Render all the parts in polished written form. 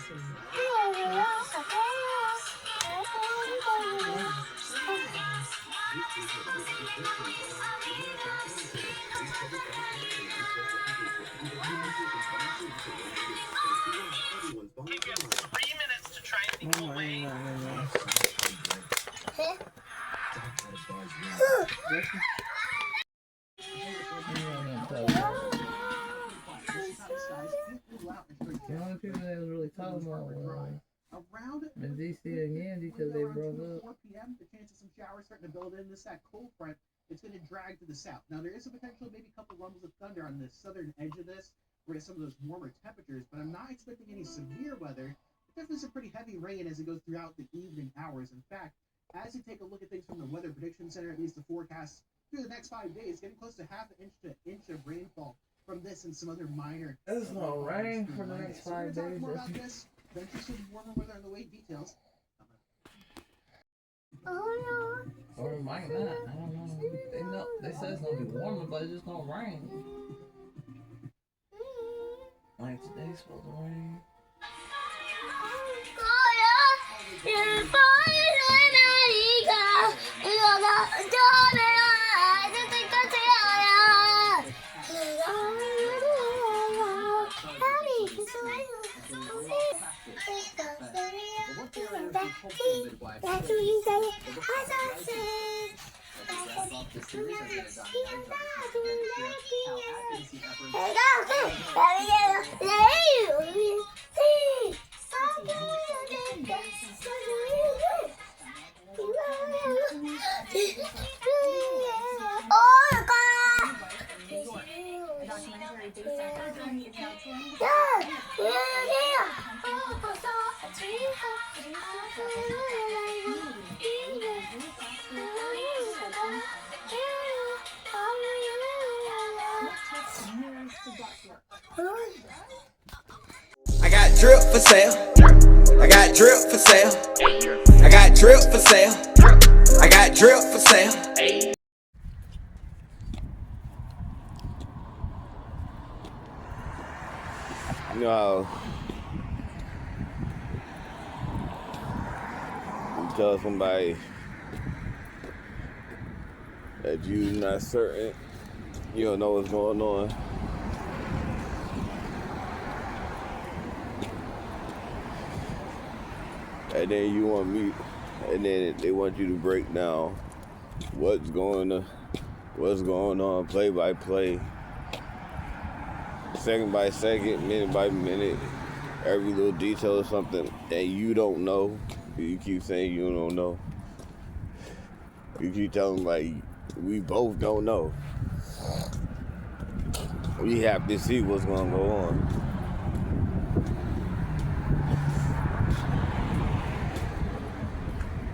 The only people that was really talking about was DC and Yandy because they broke up. 4 p.m. The chance of some showers starting to build in. This that cold front. It's going to drag to the south. Now there is a potential, maybe a couple rumbles of thunder on the southern edge of this. We're going to some of those warmer temperatures, but I'm not expecting any severe weather. Definitely some pretty heavy rain as it goes throughout the evening hours. In fact, as you take a look at things from the Weather Prediction Center, at least the forecast through the next 5 days, getting close to half an inch to an inch of rainfall from this and some other minor. There's no rain for the next 5 days. Talk more about this. Eventually some warmer weather on the way. Details. Or it might not. I don't know. They said it's gonna be warmer, but it's just gonna rain. Like today's supposed to rain. That's what you say. I got drip for sale. I got drip for sale. I got drip for sale. I got drip for sale. You know how you tell somebody that you're not certain, you don't know what's going on. And then you want me, and then they want you to break down what's going on, play by play, second by second, minute by minute, every little detail of something that you don't know. You keep saying you don't know. You keep telling like we both don't know. We have to see what's gonna go on.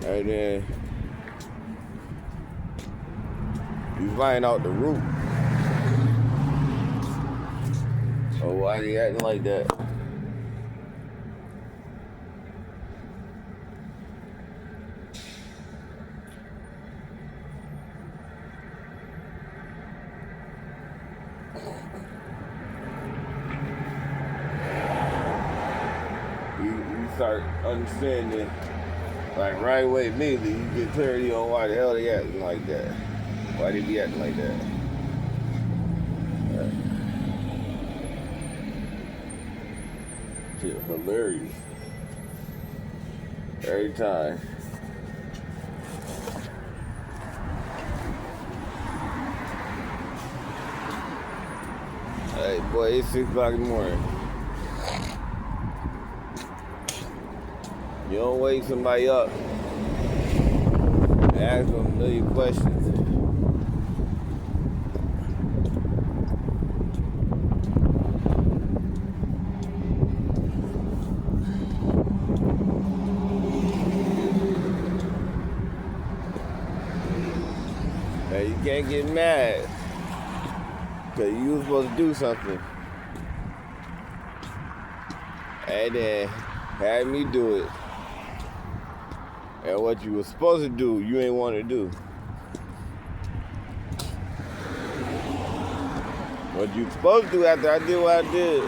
And then you find out the root. Oh, why are you acting like that? You start understanding. Like right away, immediately you get clarity on why the hell they acting like that. Why they be acting like that. Shit, hilarious. Every time. Hey boy, it's 6 o'clock in the morning. You don't wake somebody up and ask them a million questions. Now you can't get mad because you were supposed to do something. And then had me do it. And what you were supposed to do, you ain't want to do. What you supposed to do after I did what I did,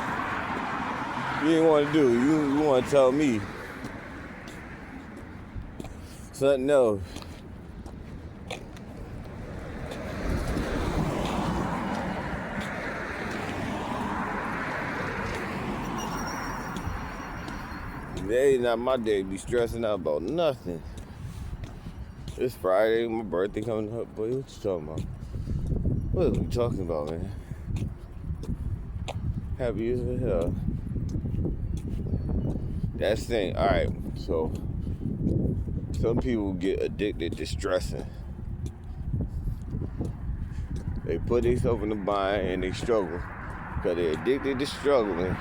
You ain't want to do. You want to tell me something else. Today not my day to be stressing out about nothing. It's Friday, my birthday coming up, boy. What you talking about? What are we talking about, man? Happy as hell. That's the thing. Alright, so some people get addicted to stressing. They put themselves in the bind and they struggle. Because they're addicted to struggling.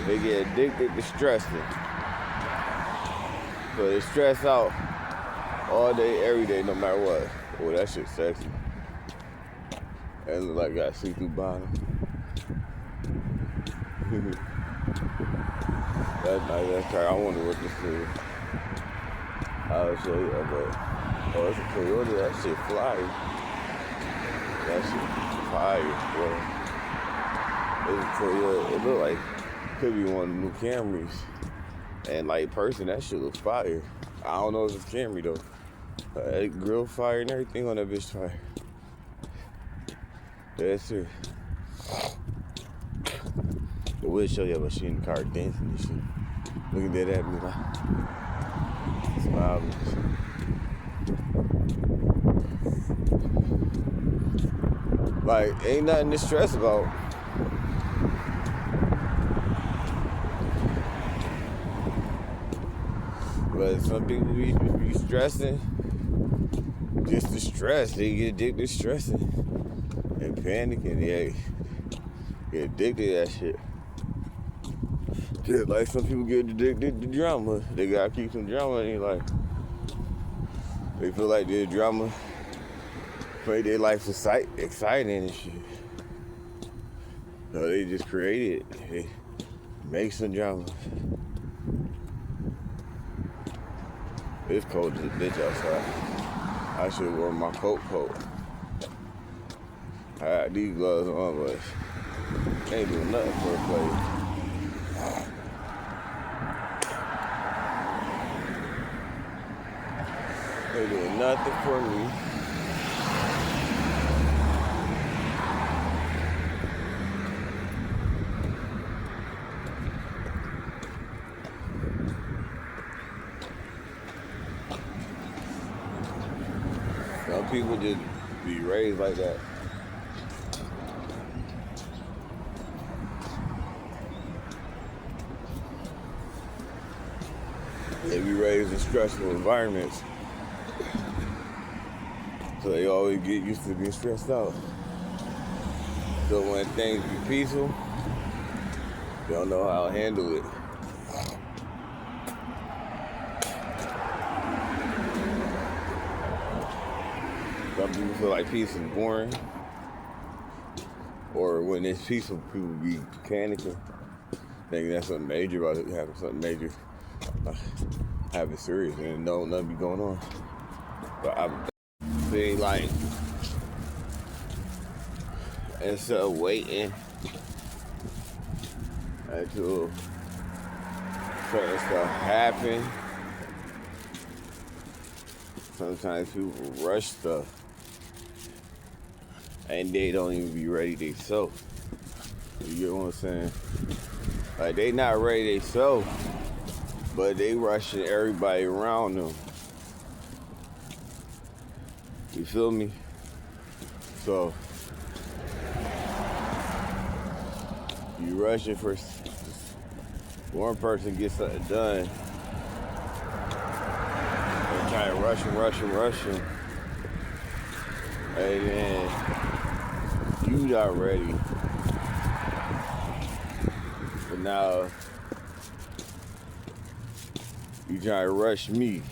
They get addicted to stressing. So they stress out all day, every day, no matter what. Oh, that shit's sexy. That look like I got see-through bottom. That's nice, that's right. I wonder what this is. I'll show you, but oh, it's a Toyota. That shit fly. That shit fire, bro. It's a Toyota. It look like could be one of the new Camrys. And like person, that shit looks fire. I don't know if it's Camry though. That grill fire and everything on that bitch fire. That's it. I will show you, but she in the car dancing and shit. Looking dead at me like smiling. Like, ain't nothing to stress about. But some people be stressing just to stress. They get addicted to stressing and panicking. They get addicted to that shit. Just like some people get addicted to drama. They gotta keep some drama in their life. They feel like their drama make their life exciting and shit. So they just create it. They make some drama. It's cold as a bitch outside. I should have worn my coat. I got these gloves on, but ain't doing nothing for a play. Ain't doing nothing for me. Some people just be raised like that. They be raised in stressful environments. So they always get used to being stressed out. So when things be peaceful, they don't know how to handle it. Some people feel like peace is boring. Or when it's peaceful, people be panicking. Thinking that's something major about it, having something major. Having serious and no nothing be going on. But I feel like instead of waiting until certain stuff happen, sometimes people rush stuff and they don't even be ready themselves. You get what I'm saying? Like they not ready themselves, but they rushing everybody around them. You feel me? So you rushing for one person get something done and try to rush him, and then you not ready. But now you try to rush me.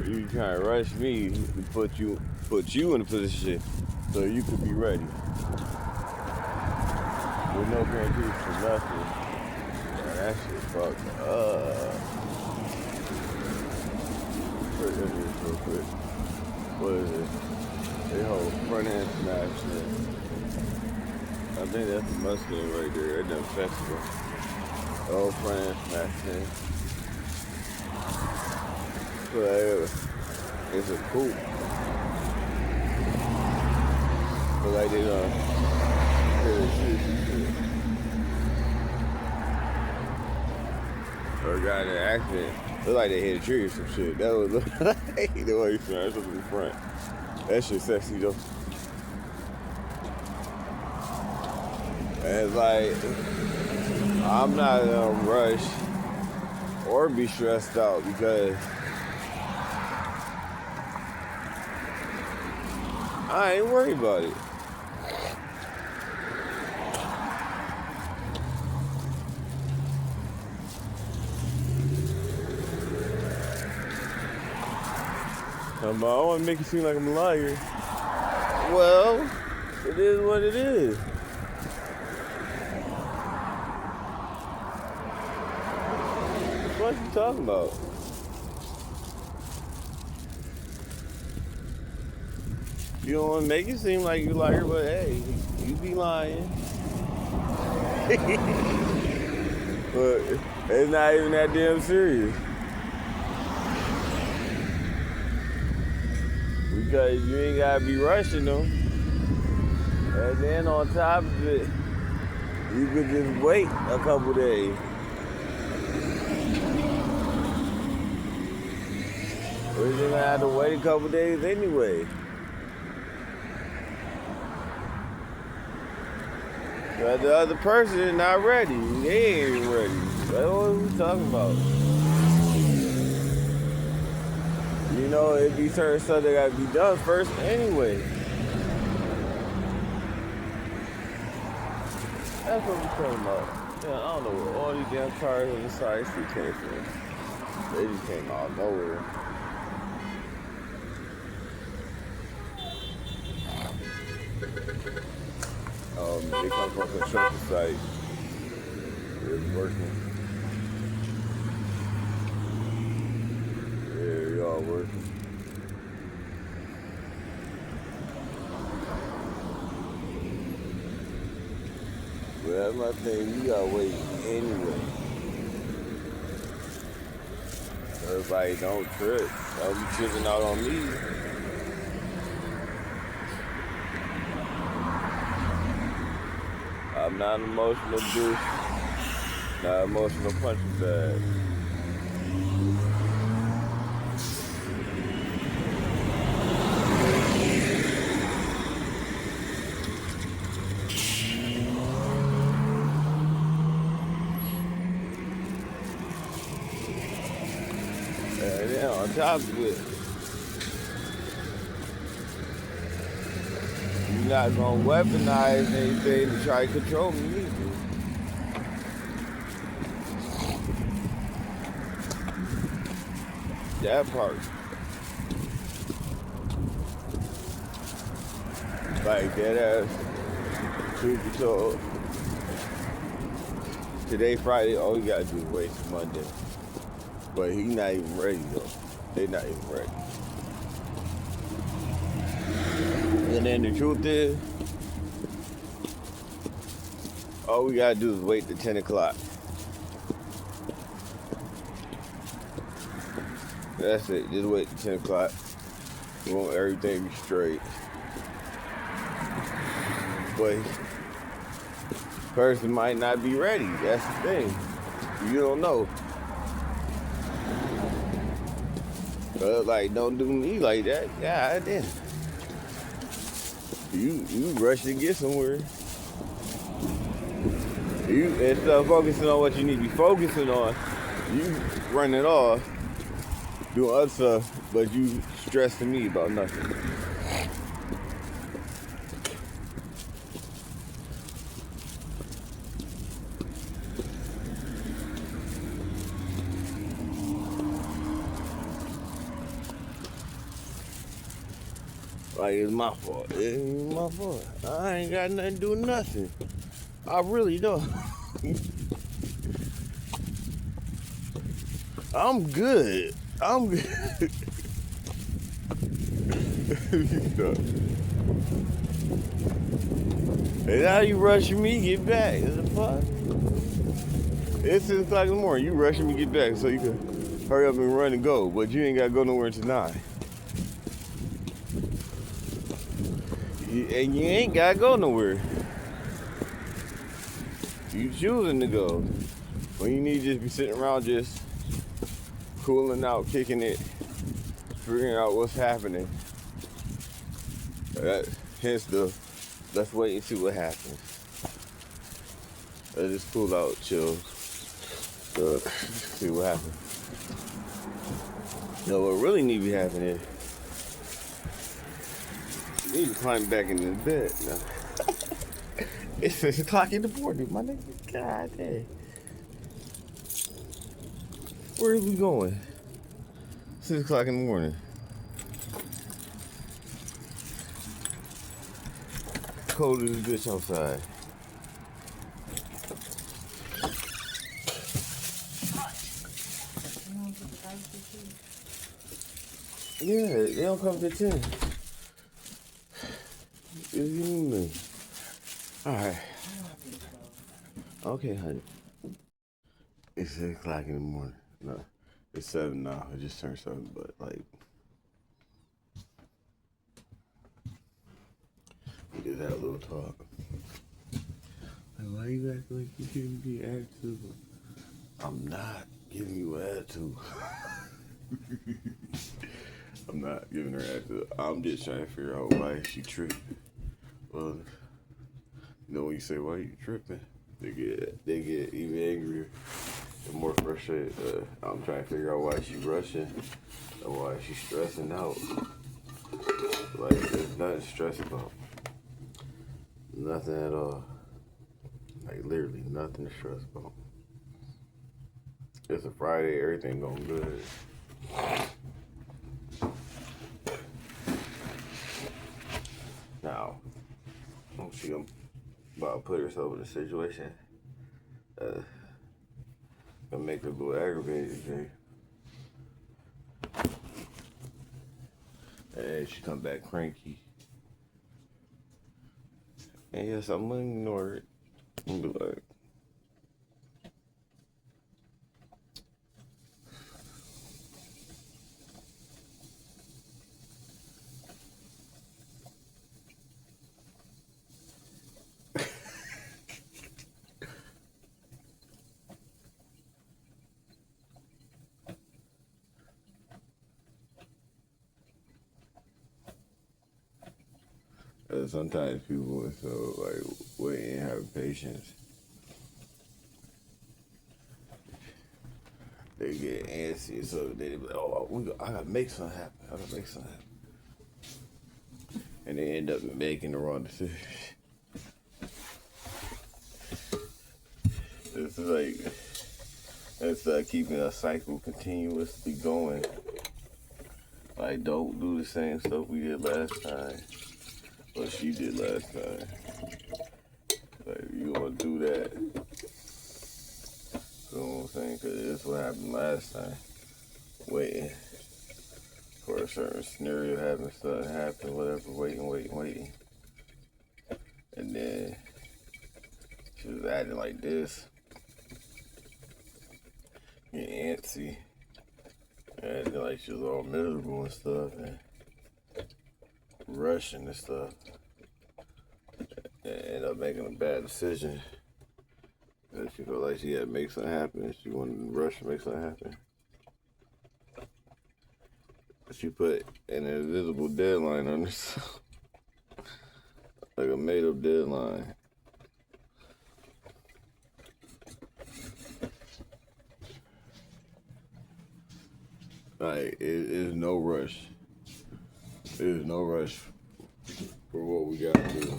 You trying to rush me to put you in a position so you could be ready. With no guarantees for nothing. Man, that shit fucked up. Real quick. What is it? They whole front end smashed it. I think that's the Mustang right there at the festival. The whole front end smashed it. So it's a coupe. Look like they done hit a tree and shit. Or got in an accident. Look like they hit a tree or some shit. That would look like the way you smashed up in the front. That shit sexy though. And it's like, I'm not in a rush or be stressed out because I ain't worried about it. I don't want to make it seem like I'm a liar. Well, it is what it is. What you talking about? You don't want to make it seem like you're a liar, but hey, you be lying. But it's not even that damn serious. Because you ain't gotta be rushing them. And then on top of it, you could just wait a couple days. Or you're gonna have to wait a couple days anyway. But the other person is not ready. They ain't even ready. That's what we talking about. You know, it be certain stuff that gotta be done first anyway. That's what we're talking about. Yeah, I don't know where all these damn cars on the side street came from. They just came out of nowhere. They come from a construction site. It's working. Yeah, y'all working. Well, that's my thing. You gotta wait anyway. Everybody don't trip. Y'all be tripping out on me. I'm not an emotional dude. Not emotional punching bag. And then on top of it, you're not gonna weaponize anything to try to control me either. That part. Like that ass, truth be told. Today Friday, all you gotta do is wait till Monday. But he not even ready though. They not even ready. And then the truth is, all we gotta do is wait till 10 o'clock. That's it, just wait till 10 o'clock. We want everything to be straight. But person might not be ready, that's the thing. You don't know. Like, don't do me like that. God damn. You rush to get somewhere. You, instead of focusing on what you need to be focusing on, you run it off, doing other stuff, but you stressing me about nothing. Like, it's my fault. It ain't my fault. I ain't got nothing to do with nothing. I really don't. I'm good. I'm good. And now you rushing me, get back. What the fuck? It's 6 o'clock in the morning. You rushing me, get back so you can hurry up and run and go. But you ain't got to go nowhere until 9. And you ain't got to go nowhere. You choosing to go. When you need to just be sitting around just cooling out, kicking it, figuring out what's happening. Hence the, let's wait and see what happens. Let's just cool out, chill. See what happens. No, what really need to be happening is you need to climb back into the bed now. It's 6 o'clock in the morning, my nigga. God damn. Where are we going? 6 o'clock in the morning. Cold as a bitch outside. Yeah, they don't come to 10. It's me. Alright. Okay, honey. It's 6 o'clock in the morning. No, it's 7 now. It just turned 7, but like, we just had a little talk. Like, why you acting like you giving me attitude? I'm not giving you attitude. I'm not giving her attitude. I'm just trying to figure out why she tripping. Well, you know when you say why you tripping, they get even angrier and more frustrated. I'm trying to figure out why she rushing and why she's stressing out. Like there's nothing to stress about. Nothing at all. Like literally nothing to stress about. It's a Friday, everything going good. Now, she about to put herself in a situation gonna make her a little aggravated today. And she come back cranky. And yes, I'm gonna ignore it and be like, sometimes people are so like waiting and having patience. They get antsy, so they be like, "Oh, I gotta make something happen. I gotta make something happen," and they end up making the wrong decision. It's like keeping a cycle continuously going. Like, don't do the same stuff we did last time. What she did last time. Like, you gonna do that. You know what I'm saying? Because this is what happened last time. Waiting for a certain scenario, having something happen, whatever, waiting. And then she was acting like this. Getting antsy. And acting like she was all miserable and stuff. And rushing and stuff, and end up making a bad decision. And she felt like she had to make something happen. She wanted to rush and make something happen. She put an invisible deadline on herself, like a made-up deadline. Like it is no rush. There's no rush for what we gotta do.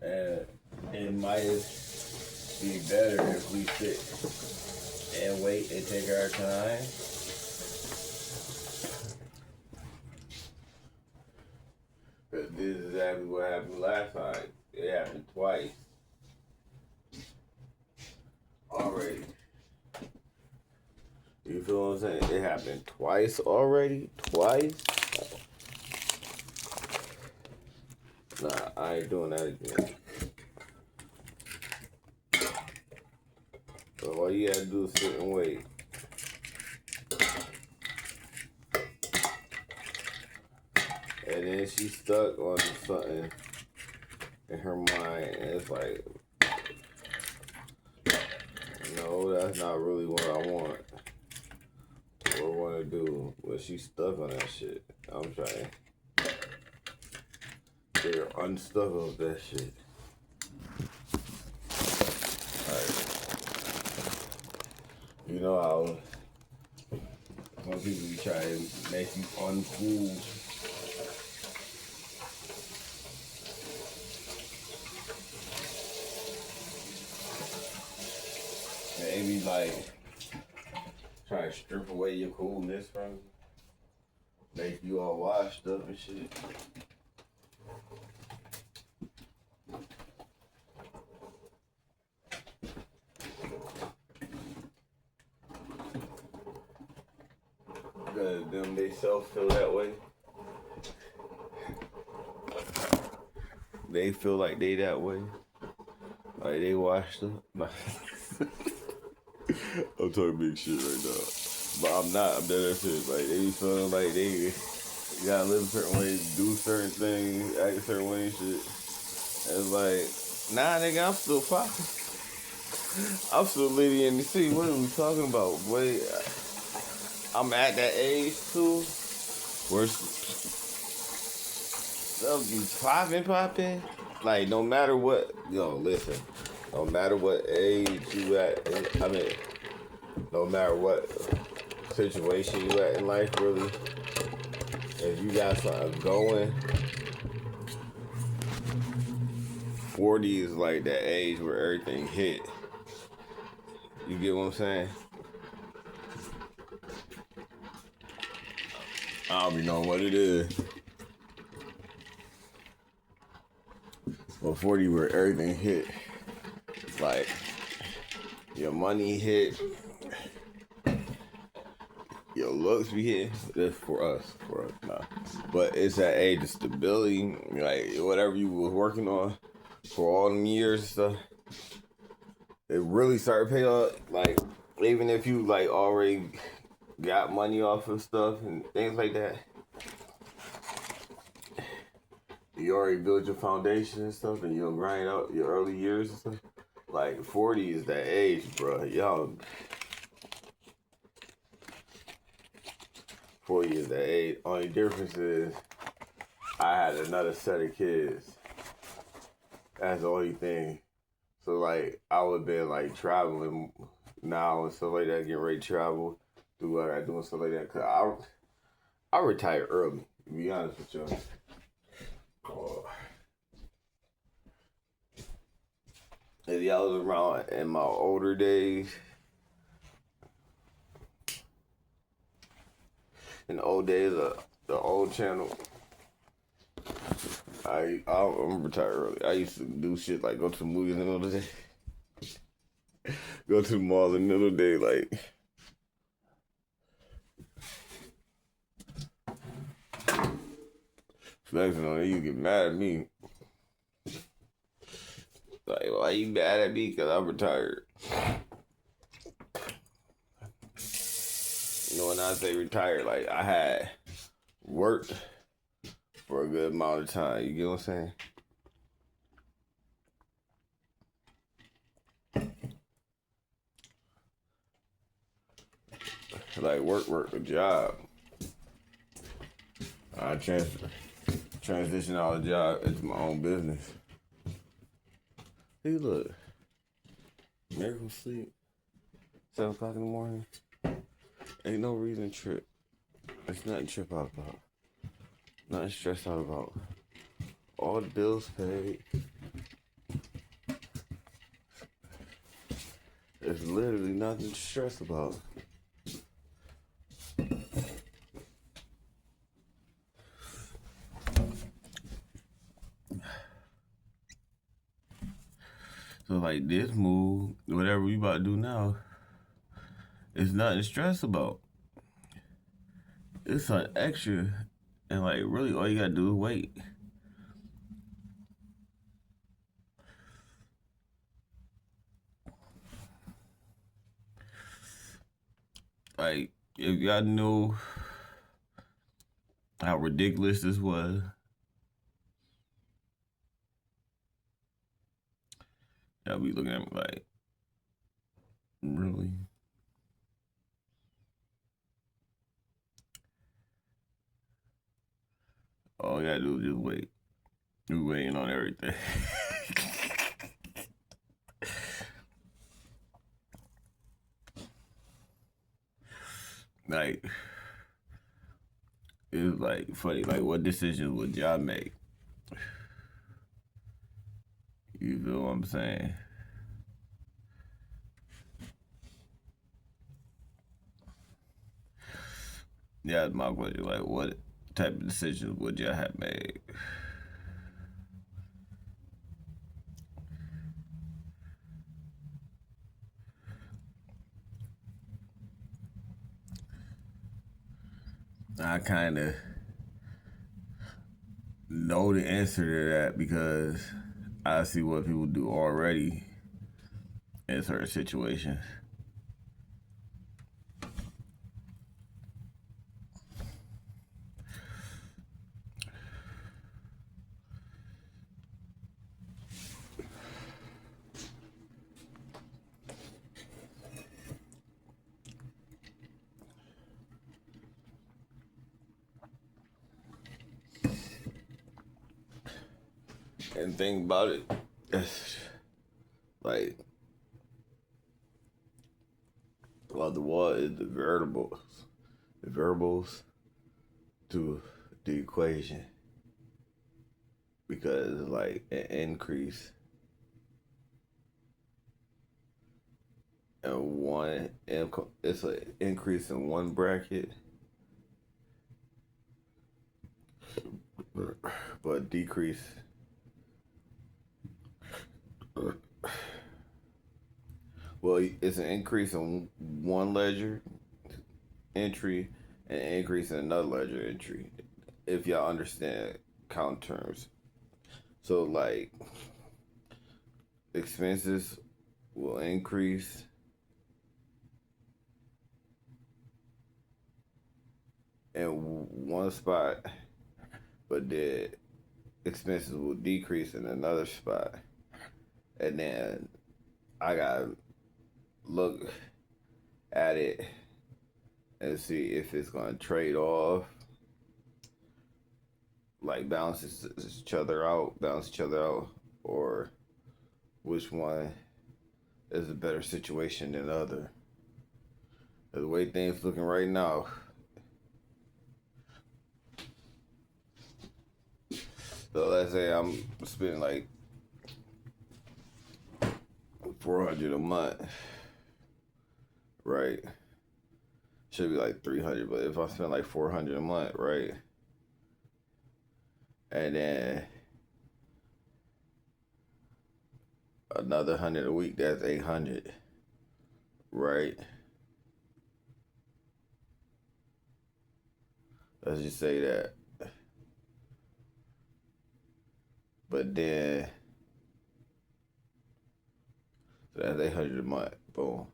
And it might be better if we sit and wait and take our time. Because this is exactly what happened last time. It happened twice. Already. You feel what I'm saying? It happened twice already? Twice? Nah, I ain't doing that again. So all you gotta do is sit and wait. And then she stuck on something in her mind, and it's like, no, that's not really what I want. What I want to do, but she stuck on that shit. I'm trying to get her unstuck of that shit. Like, you know how some people be trying to make you uncool. Maybe like try to strip away your coolness from you. Make you all washed up and shit. Because them they self feel that way. They feel like they that way. Like they washed up. I'm talking big shit right now. But I'm not. I'm dead ass shit. Like, they be feeling like they gotta live a certain way, do certain things, act a certain way and shit. And it's like, nah, nigga, I'm still popping. I'm still living in the city. What are we talking about? Boy, I'm at that age, too, where stuff be popping. Like, no matter what, yo, listen. No matter what age you at, I mean, no matter what situation you at in life, really, if you got something going, 40 is like that age where everything hit. You get what I'm saying? I don't even know what it is. But 40 where everything hit. Like, your money hit, your looks be hit. That's for us, nah. But it's that age of stability, like whatever you was working on for all them years and stuff, it really started paying off. Like, even if you like already got money off of stuff and things like that, you already built your foundation and stuff, and you'll grind out your early years and stuff. Like, 40 is that age, bro. Y'all, 40 is that age. Only difference is I had another set of kids. That's the only thing. So, like, I would have been, like, traveling now and stuff like that, getting ready to travel, do what I do and stuff like that. Because I retired early, to be honest with you. If y'all was around in my older days, in the old days of the old channel, I'm retired early. I used to do shit like go to the movies in the middle of the day. Go to the mall in the middle of the day, like. Flexing on it, you get mad at me. Like, why you mad at me? Because I'm retired. You know, when I say retired, like, I had worked for a good amount of time. You get what I'm saying? Like, work, a job. I transition out of the job into my own business. Hey, look. Miracle sleep. 7 o'clock in the morning. Ain't no reason to trip. There's nothing to trip out about. Nothing to stress out about. All the bills paid. There's literally nothing to stress about. So, like, this move, whatever we about to do now, it's nothing to stress about. It's something extra, and, like, really all you gotta do is wait. Like, if y'all knew how ridiculous this was, y'all be looking at me like, really? All you gotta do is just wait. We waiting on everything. Like, it was like funny. Like, what decisions would y'all make? You feel what I'm saying? Yeah, that's my question. Like, what type of decisions would y'all have made? I kind of know the answer to that because I see what people do already in certain situations. And think about it, it's like, well, the what is the variables to the equation, because like an increase in one, it's an increase in one bracket, but decrease. Well, it's an increase in one ledger entry and an increase in another ledger entry, if y'all understand count terms. So, like, expenses will increase in one spot, but the expenses will decrease in another spot. And then I gotta look at it and see if it's gonna trade off, like balance each other out, or which one is a better situation than the other. The way things looking right now, so let's say I'm spending like $400 a month, right? Should be like 300, but if I spend like 400 a month, right? And then another 100 a week, that's 800, right? Let's just say that. But then, so that's 800 a month, boom.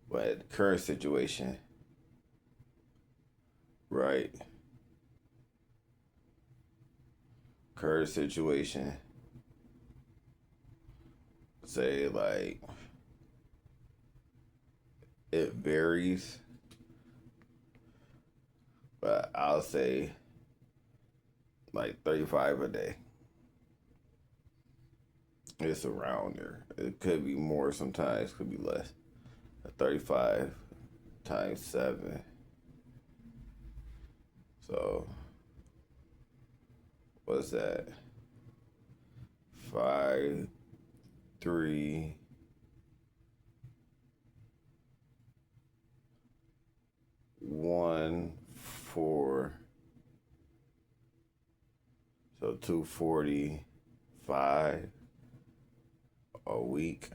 But the current situation, right? Current situation, say like, it varies, but I'll say like 35 a day. It's around there. It could be more sometimes, could be less. 35 times 7. So, what's that? 5, 3, 1, 4. So 245 a week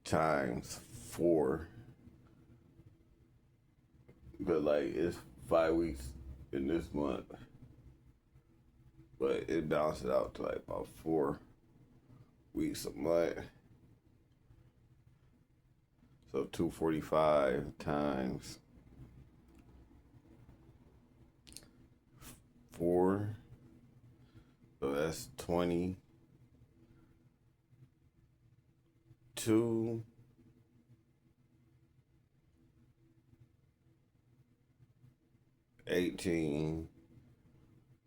times 4. But like, it's 5 weeks in this month, but it balances out to like about 4 weeks a month. So 245 times 4. So that's 22. 18.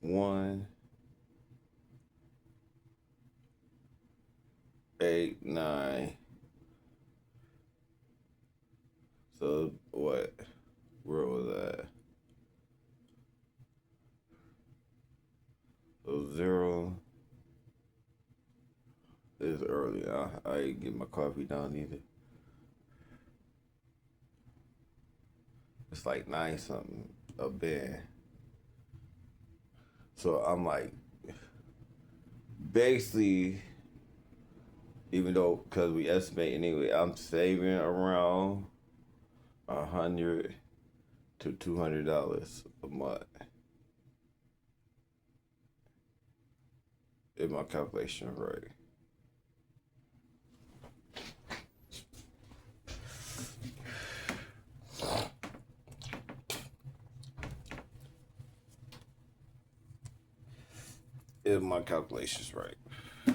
1. 8, 9. So what? Where was that? So 0 is early. I ain't get my coffee down either. It's like 9 something a band. So I'm like, basically, even though, because we estimate anyway, I'm saving around $100 to $200 a month. If my calculation is right. If my calculation's right. You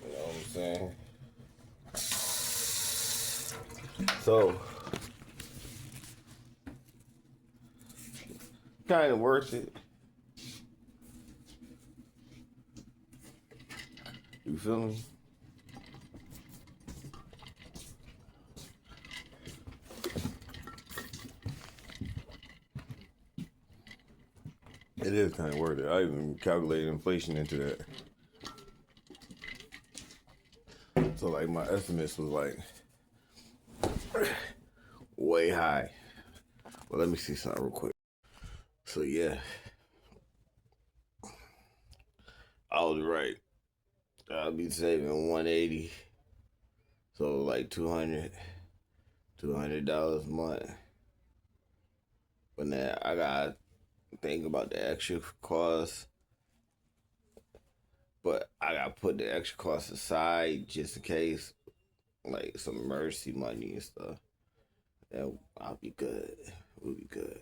know what I'm saying? So, kind of worth it. You feel me? It is kind of worth it. I even calculated inflation into that. So like my estimates was like way high. Well, let me see something real quick. So yeah, I was right. I'll be saving 180. So like $200 a month. But now I gotta think about the extra costs. But I gotta put the extra costs aside just in case, like some emergency money and stuff. And I'll be good. We'll be good.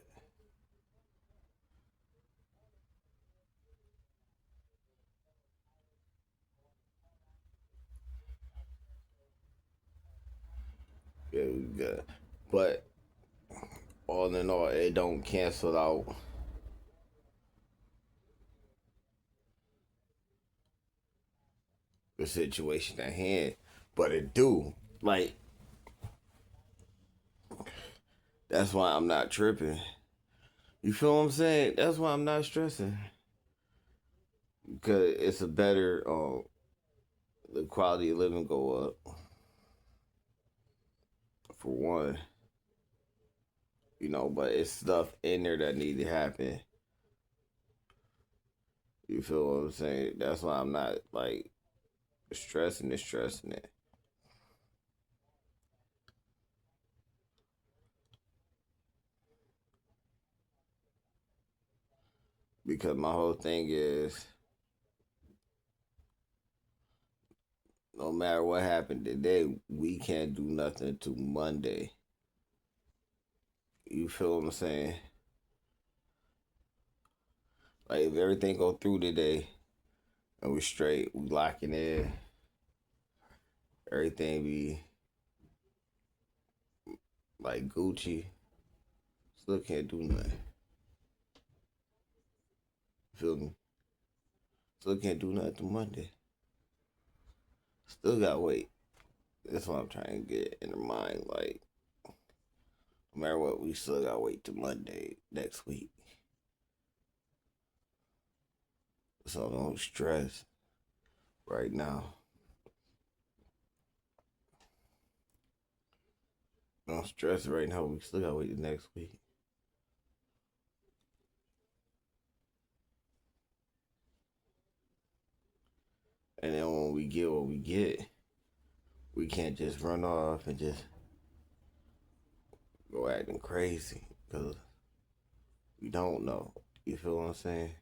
Yeah, we'll be good. But all in all, it don't cancel out the situation at hand. But it do. Like, that's why I'm not tripping. You feel what I'm saying? That's why I'm not stressing. Because it's a better, the quality of living go up. For one. You know, but it's stuff in there that need to happen. You feel what I'm saying? That's why I'm not, like, stressing it. Because my whole thing is, no matter what happened today, we can't do nothing until Monday. You feel what I'm saying? Like, if everything go through today and we straight, we locking in, everything be like Gucci, still can't do nothing. Feel me? Still can't do nothing till Monday. Still gotta wait. That's what I'm trying to get in the mind. Like, no matter what, we still gotta wait till Monday next week. So don't stress right now. Don't stress right now. We still gotta wait the next week. And then when we get what we get, we can't just run off and just go acting crazy. Because we don't know. You feel what I'm saying?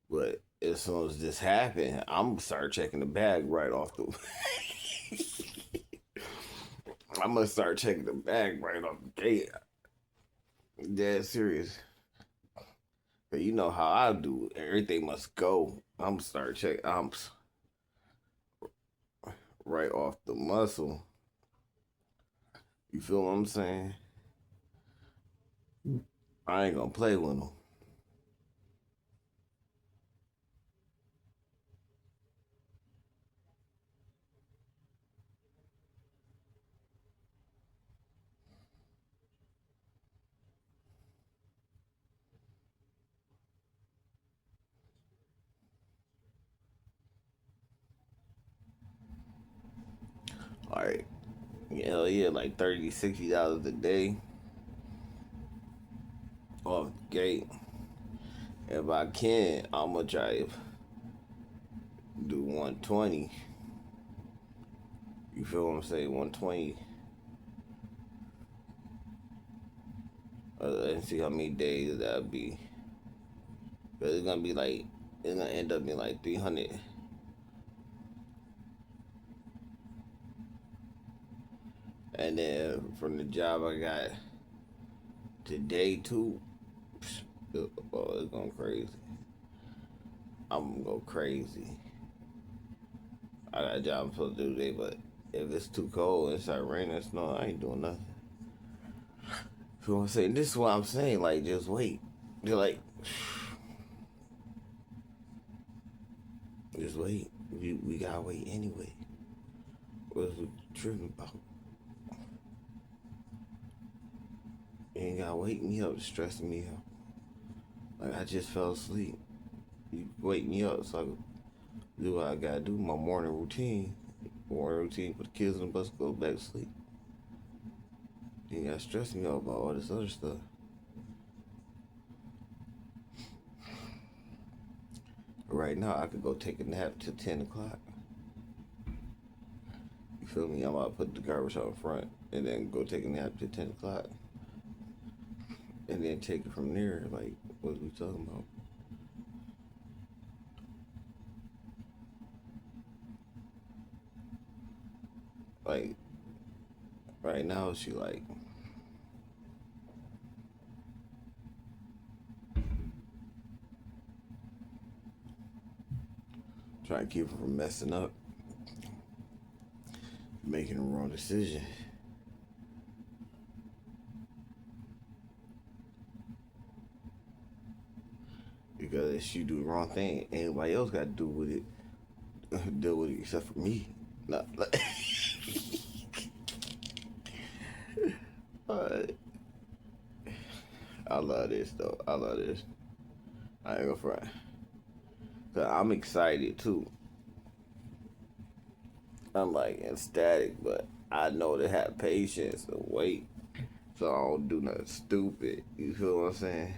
But as soon as this happened, I'm gonna start checking the bag right off the. I'm gonna start checking the bag right off the gate. Dead serious. But you know how I do. Everything must go. I'm gonna start checking. I'm right off the muscle. You feel what I'm saying? I ain't gonna play with them. All right. Hell yeah, like $30, $60 a day off the gate. If I can, I'm gonna try to do 120. You feel what I'm saying? 120. And see how many days that'll be. But it's gonna be like, it's gonna end up being like 300. And then from the job I got today too, oh, it's going crazy. I'm gonna go crazy. I got a job I'm supposed to do today, but if it's too cold and it start raining and snow, I ain't doing nothing. You know what I'm saying? This is what I'm saying, like, just wait. They're like, just wait. We gotta wait anyway. What is we tripping about? You ain't gotta wake me up, stressing me out. Like, I just fell asleep. You wake me up so I can do what I gotta do, my morning routine. Put the kids in the bus, go back to sleep. You ain't gotta stress me out about all this other stuff. Right now, I could go take a nap till 10 o'clock. You feel me? I'm about to put the garbage out in front and then go take a nap till 10 o'clock. And then take it from there, like, what are we talking about? Like, right now, she like, trying to keep her from messing up, making the wrong decision. Because if she do the wrong thing, anybody else got to deal with it except for me. Not like. I love this though. I love this. I ain't gonna front. Cause I'm excited too. I'm like ecstatic, but I know to have patience and wait, so I don't do nothing stupid. You feel what I'm saying?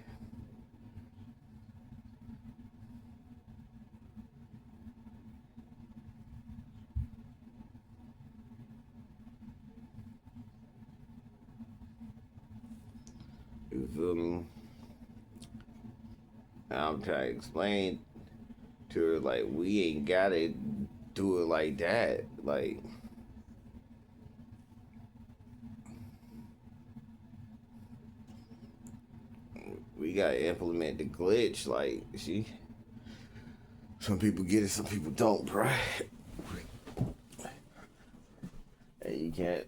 You feel me? And I'm trying to explain to her, like, we ain't gotta do it like that. Like, we gotta implement the glitch. Like, some people get it, some people don't, bruh. And you can't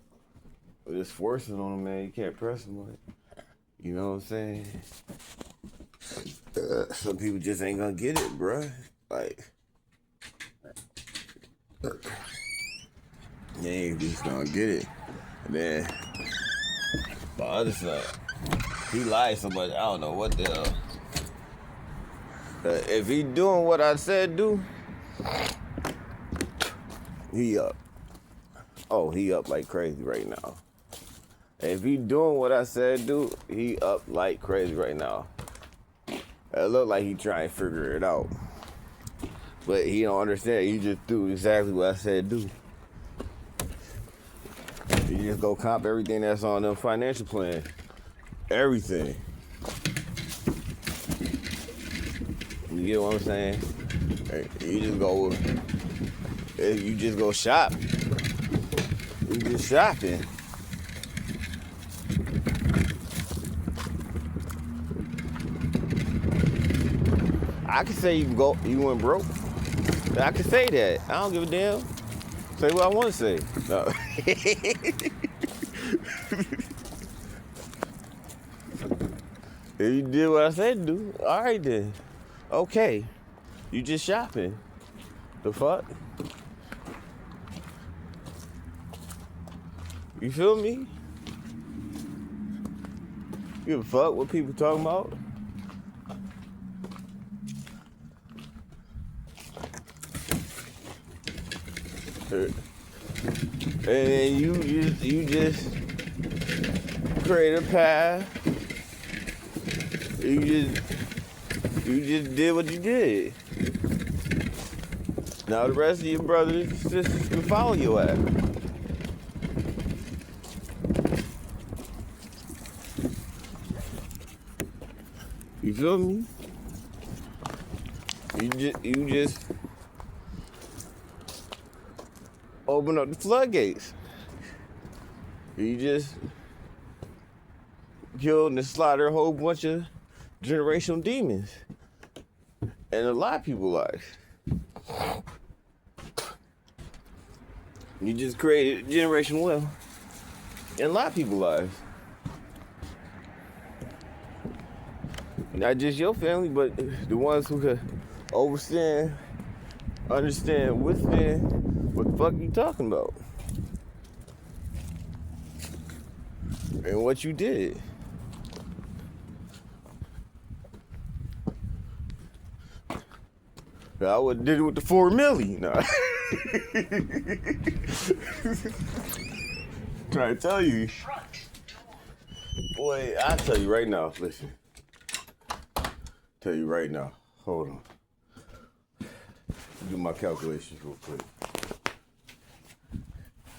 just force it on them, man. You can't press them on it. You know what I'm saying? Some people just ain't gonna get it, bruh. Like, they ain't just gonna get it. And then, the other side, he lied so much, I don't know what the hell. If he doing what I said do, he up. Oh, he up like crazy right now. If he doing what I said do, he up like crazy right now. It look like he trying to figure it out. But he don't understand. He just do exactly what I said do. You just go comp everything that's on them financial plan. Everything. You get what I'm saying? You just go shop. You just shopping. I can say you went broke. I can say that. I don't give a damn. Say what I want to say. No. If you did what I said to do, all right then. Okay. You just shopping. The fuck? You feel me? You give a fuck what people talking about? And you just create a path. You just did what you did. Now the rest of your brothers and sisters can follow your ass. You feel me? You just open up the floodgates. You just killed and slaughtered a whole bunch of generational demons and a lot of people's lives. You just created generational wealth in a lot of people's lives. Not just your family, but the ones who could understand, withstand what the fuck you talking about. And what you did. I would have did it with the 4 million. Nah. Trying to tell you. Boy, I'll tell you right now, listen. Tell you right now. Hold on. Do my calculations real quick.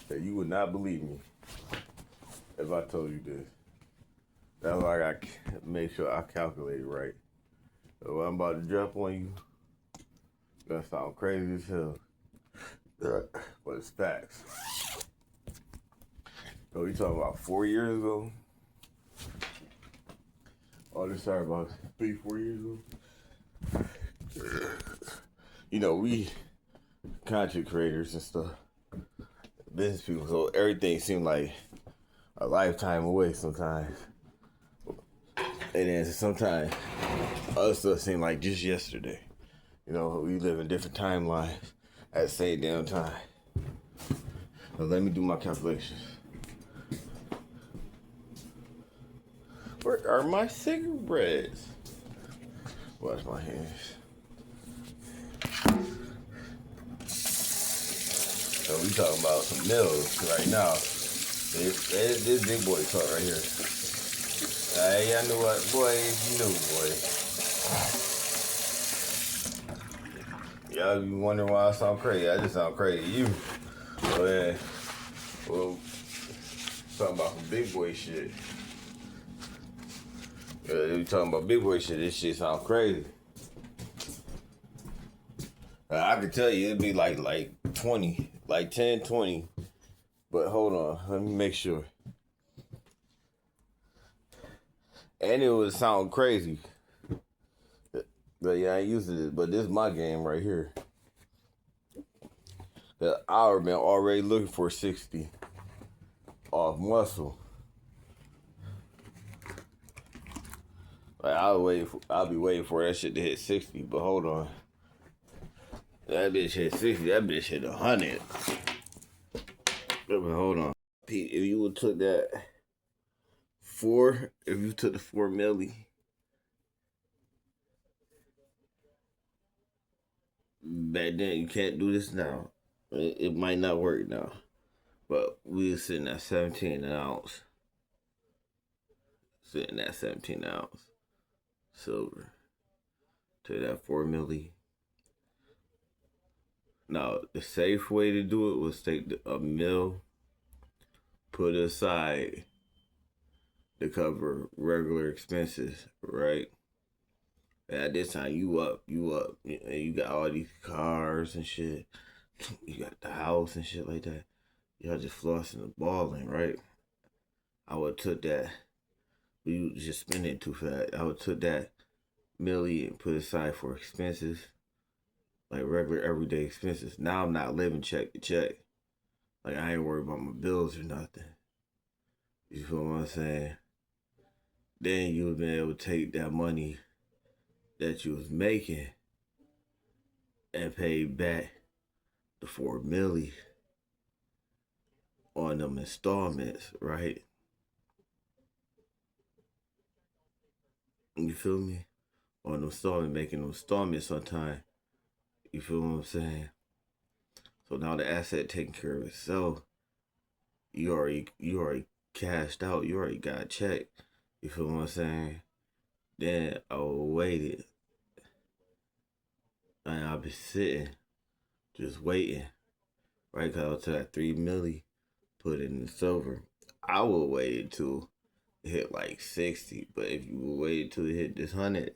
That you would not believe me if I told you this. That's why I got to make sure I calculate it right. So what I'm about to drop on you, that sound crazy as hell. But it's facts. So we talking about 4 years ago? Oh, this started about 3-4 years ago. You know, we content creators and stuff, business people, so everything seemed like a lifetime away sometimes. And then sometimes other stuff seemed like just yesterday. You know, we live in different timelines at the same damn time. Now let me do my calculations. Where are my cigarettes? Wash my hands. So we talking about some mills right now. This big boy talk right here. Hey, I knew what, boy, you knew, boy. Y'all be wondering why I sound crazy. I just sound crazy to you. So yeah, well, talking about some big boy shit. Yeah, we talking about big boy shit. This shit sound crazy. I could tell you it'd be like 20, like 10, 20. But hold on, let me make sure. And it would sound crazy. But yeah, I ain't used to this, but this is my game right here. The hour been already looking for 60 off muscle. Like I'll be waiting for that shit to hit 60, but hold on. That bitch hit 60, that bitch hit 100. But hold on. Pete, if you would took that if you took the 4 milli, back then you can't do this now. It might not work now. But we were sitting at 17 an ounce. Sitting at 17 ounce silver. Take that 4 milli. Now, the safe way to do it was take a mill, put it aside to cover regular expenses, right? And at this time, you up. And you got all these cars and shit. You got the house and shit like that. Y'all just flossing and balling, right? I would took that. We was just spending too fast. I would took that milli and put it aside for expenses, like regular everyday expenses. Now I'm not living check to check. Like I ain't worried about my bills or nothing. You feel what I'm saying? Then you would be able to take that money that you was making and pay back the $4 million on them installments, right? You feel me? On them installment, making them installments on time. You feel what I'm saying? So now the asset taking care of itself. You already cashed out. You already got a check. You feel what I'm saying? Then I waited. And I've been sitting, just waiting. Right? Cause I was to that $3 million, put it in the silver. I would wait till it hit like 60. But if you would wait till it hit this 100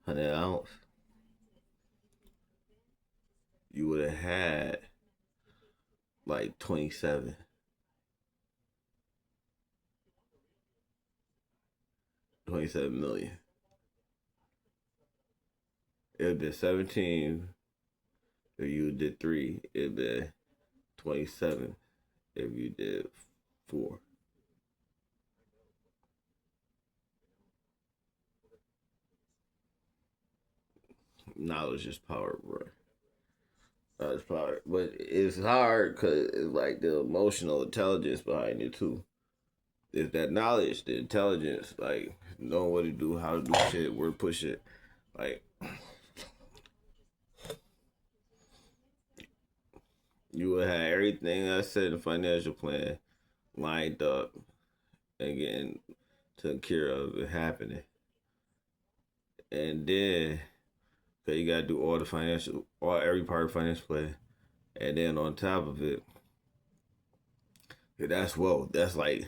ounce, you would have had like 27 million. It would have been 17 if you did 3. It would be 27 if you did 4. Knowledge is power, bro. Knowledge is power. But it's hard because it's like the emotional intelligence behind it, too. It's that knowledge, the intelligence, like knowing what to do, how to do shit, where to push it. Like, you would have everything I said in the financial plan lined up and getting taken care of it happening. And then, cause you gotta do every part of the financial plan. And then on top of it, that's wealth. That's like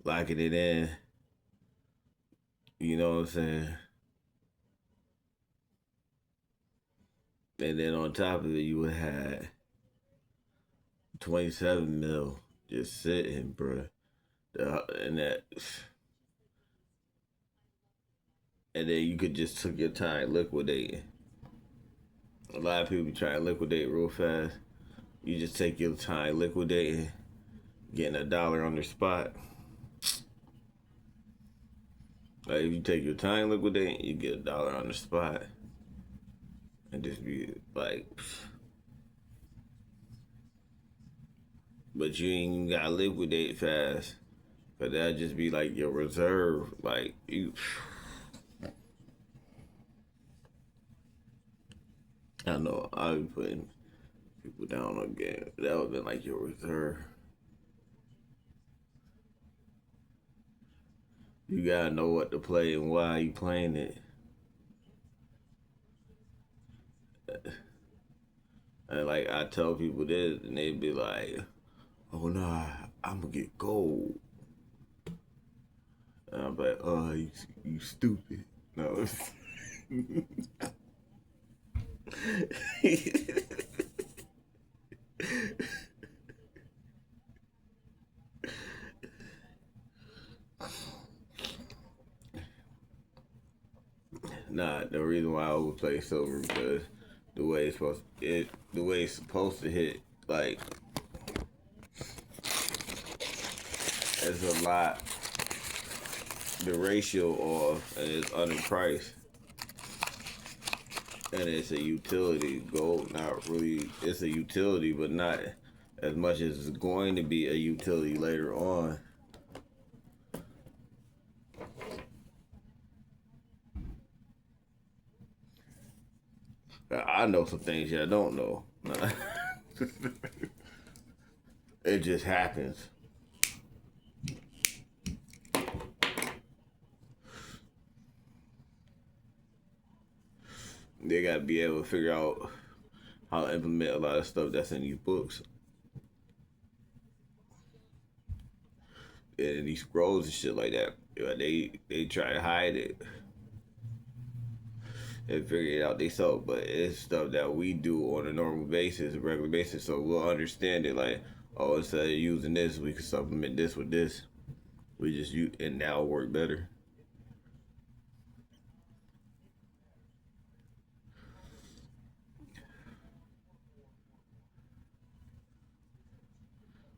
locking it in. You know what I'm saying? And then on top of it, you would have 27 mil just sitting, bruh. And then you could just took your time liquidating. A lot of people be trying to liquidate real fast. You just take your time liquidating, getting $1 on the spot. Like if you take your time liquidating, you get $1 on the spot. And just be like, but you ain't even gotta liquidate fast. But that'd just be like your reserve. Like you, I know I'll be putting people down on game. That would have been like your reserve. You gotta know what to play and why you playing it. And like I tell people this, and they be like, "Oh nah, I'm gonna get gold." And I'm like, "Oh, you stupid." No. Nah, the reason why I would play silver because the way it's supposed to hit, like it's a lot. The ratio off and it's underpriced, and it's a utility. Gold, not really. It's a utility, but not as much as it's going to be a utility later on. I know some things y'all don't know. It just happens. They gotta be able to figure out how to implement a lot of stuff that's in these books. And these scrolls and shit like that, they try to hide it and figure it out themselves. But it's stuff that we do on a normal basis, a regular basis, so we'll understand it. Like, oh, instead of using this, we can supplement this with this. We just use, and now work better.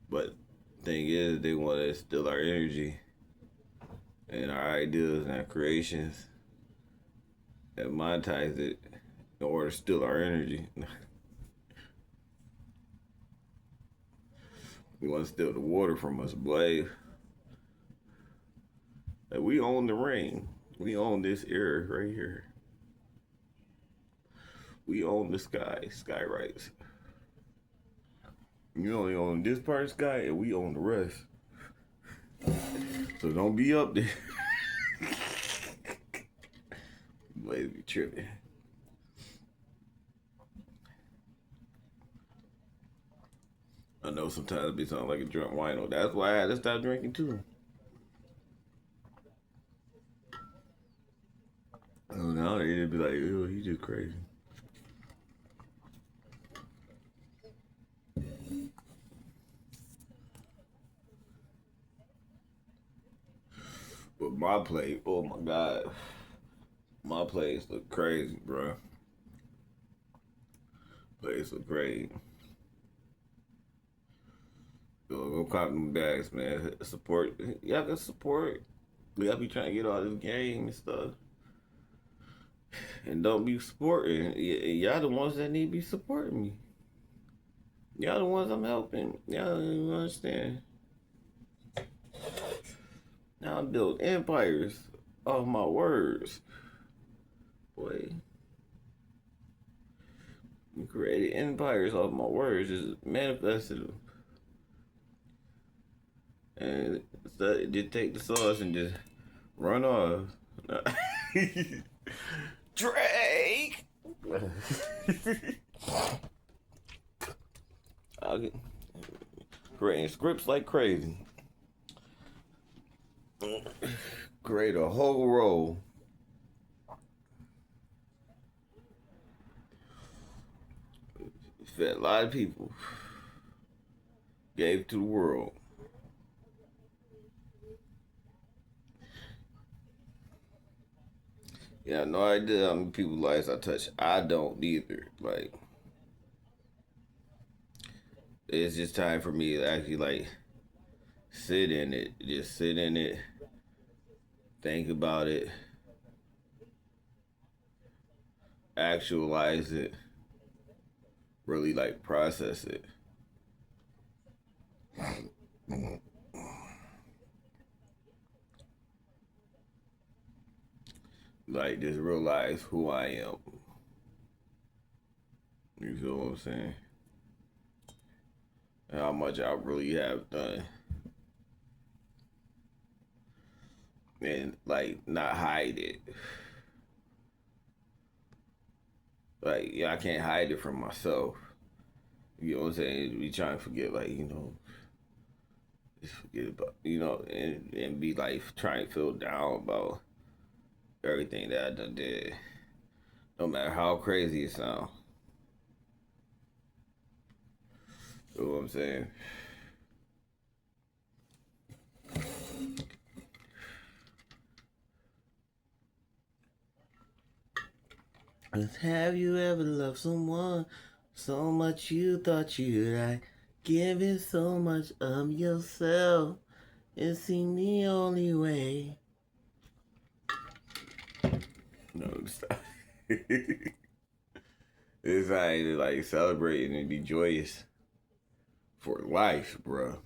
But thing is, they want to steal our energy and our ideas and our creations and monetize it in order to steal our energy. They want to steal the water from us, boy. Like, we own the ring. We own this air right here. We own the sky, sky rights. You only own this part of the sky, and we own the rest. So don't be up there. Might be tripping. I know sometimes it be sounding like a drunk wino. That's why I had to stop drinking too. Oh, now they'd be like, ew, he just crazy. But my plate, oh my God. My plates look crazy, bro. Plates look crazy. Go cop them bags, man. Support. Y'all can support. We gotta be trying to get all this game and stuff. And don't be supporting. Y'all the ones that need to be supporting me. Y'all the ones I'm helping. Y'all don't even understand. Now I build empires off my words. Boy. We created empires off my words. Just manifested them. And so just take the sauce and just run off. Drake! I'll get creating scripts like crazy. Create a whole role. Fed a lot of people. Gave to the world. Yeah, no idea how many people's lives I touch. I don't either. Like, it's just time for me to actually, like, sit in it. Just sit in it. Think about it. Actualize it. Really, like, process it. Like, just realize who I am. You feel what I'm saying? And how much I really have done. And, like, not hide it. Like, yeah, I can't hide it from myself. You know what I'm saying? We trying to forget, like, you know, just forget about, you know, and be, like, trying to feel down about everything that I done did, no matter how crazy it sounds. You know what I'm saying? Have you ever loved someone so much you thought you'd like giving so much of yourself? It seemed the only way. No, stop. It's like celebrating and be joyous for life, bro.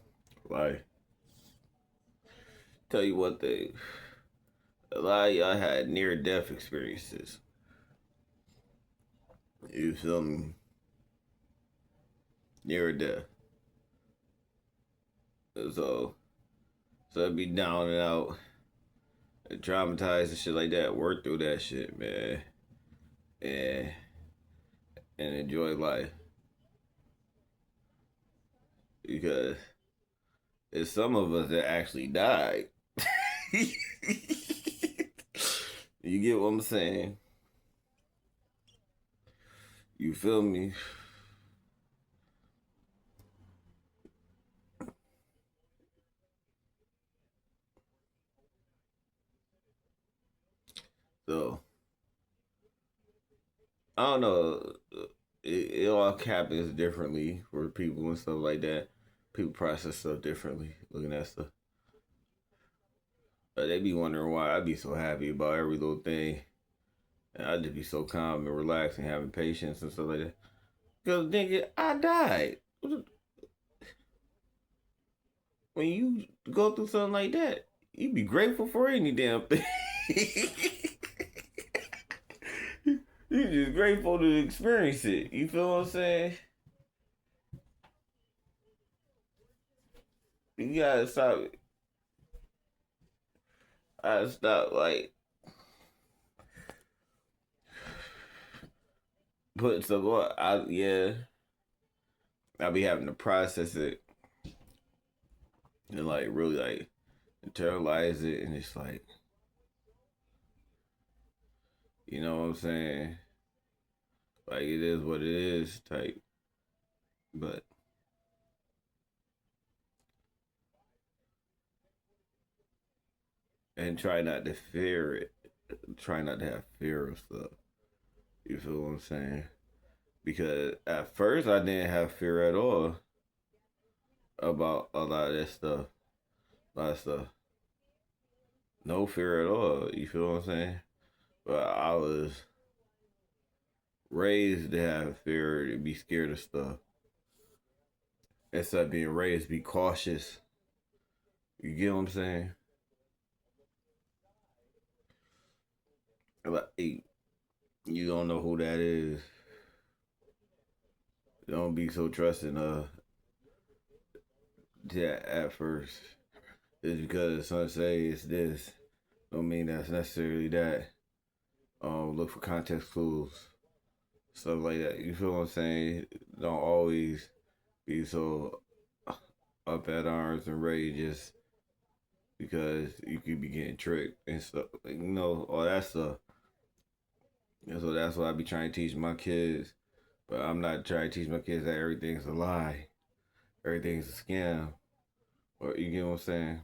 Life. Tell you one thing. A lot of y'all had near-death experiences. You feel me? Near death. So I'd be down and out. Traumatized and shit like that. Work through that shit, man. And and enjoy life. Because it's some of us that actually died. You get what I'm saying? You feel me? So, I don't know. It all happens differently for people and stuff like that. People process stuff differently, looking at stuff. But they be wondering why I be so happy about every little thing. And I just be so calm and relaxed and having patience and stuff like that. Because, nigga, I died. When you go through something like that, you be grateful for any damn thing. You just grateful to experience it. You feel what I'm saying? You gotta stop. I stop like putting stuff on. I be having to process it and like really like internalize it, and it's like, you know what I'm saying? Like it is what it is type. But and try not to fear it. Try not to have fear of stuff. You feel what I'm saying? Because at first I didn't have fear at all about a lot of that stuff. A lot of stuff. No fear at all. You feel what I'm saying? But I was raised to have fear, to be scared of stuff. Instead of being raised, be cautious. You get what I'm saying? Like, you don't know who that is. Don't be so trusting that at first. It's because some say it's this. Don't mean that's necessarily that. Look for context clues. Stuff like that. You feel what I'm saying? Don't always be so up at arms and ready just because you could be getting tricked and stuff. Like, you know, all that stuff. And so that's what I be trying to teach my kids. But I'm not trying to teach my kids that everything's a lie. Everything's a scam. Or you get what I'm saying?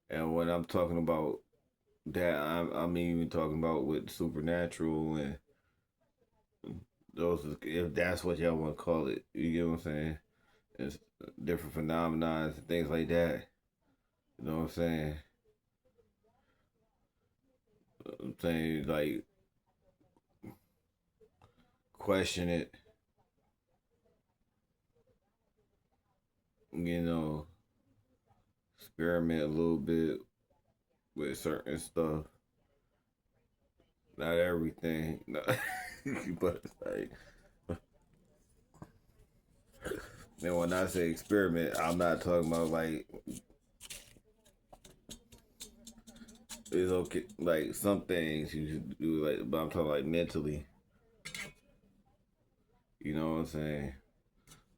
And when I'm talking about that, I'm even talking about with supernatural and those, if that's what y'all want to call it. You get what I'm saying? It's different phenomena and things like that. You know what I'm saying? I'm saying, like, question it. You know, experiment a little bit with certain stuff. Not everything. No. But, like, and when I say experiment, I'm not talking about, like, it's okay, like, some things you should do, like, but I'm talking, like, mentally. You know what I'm saying?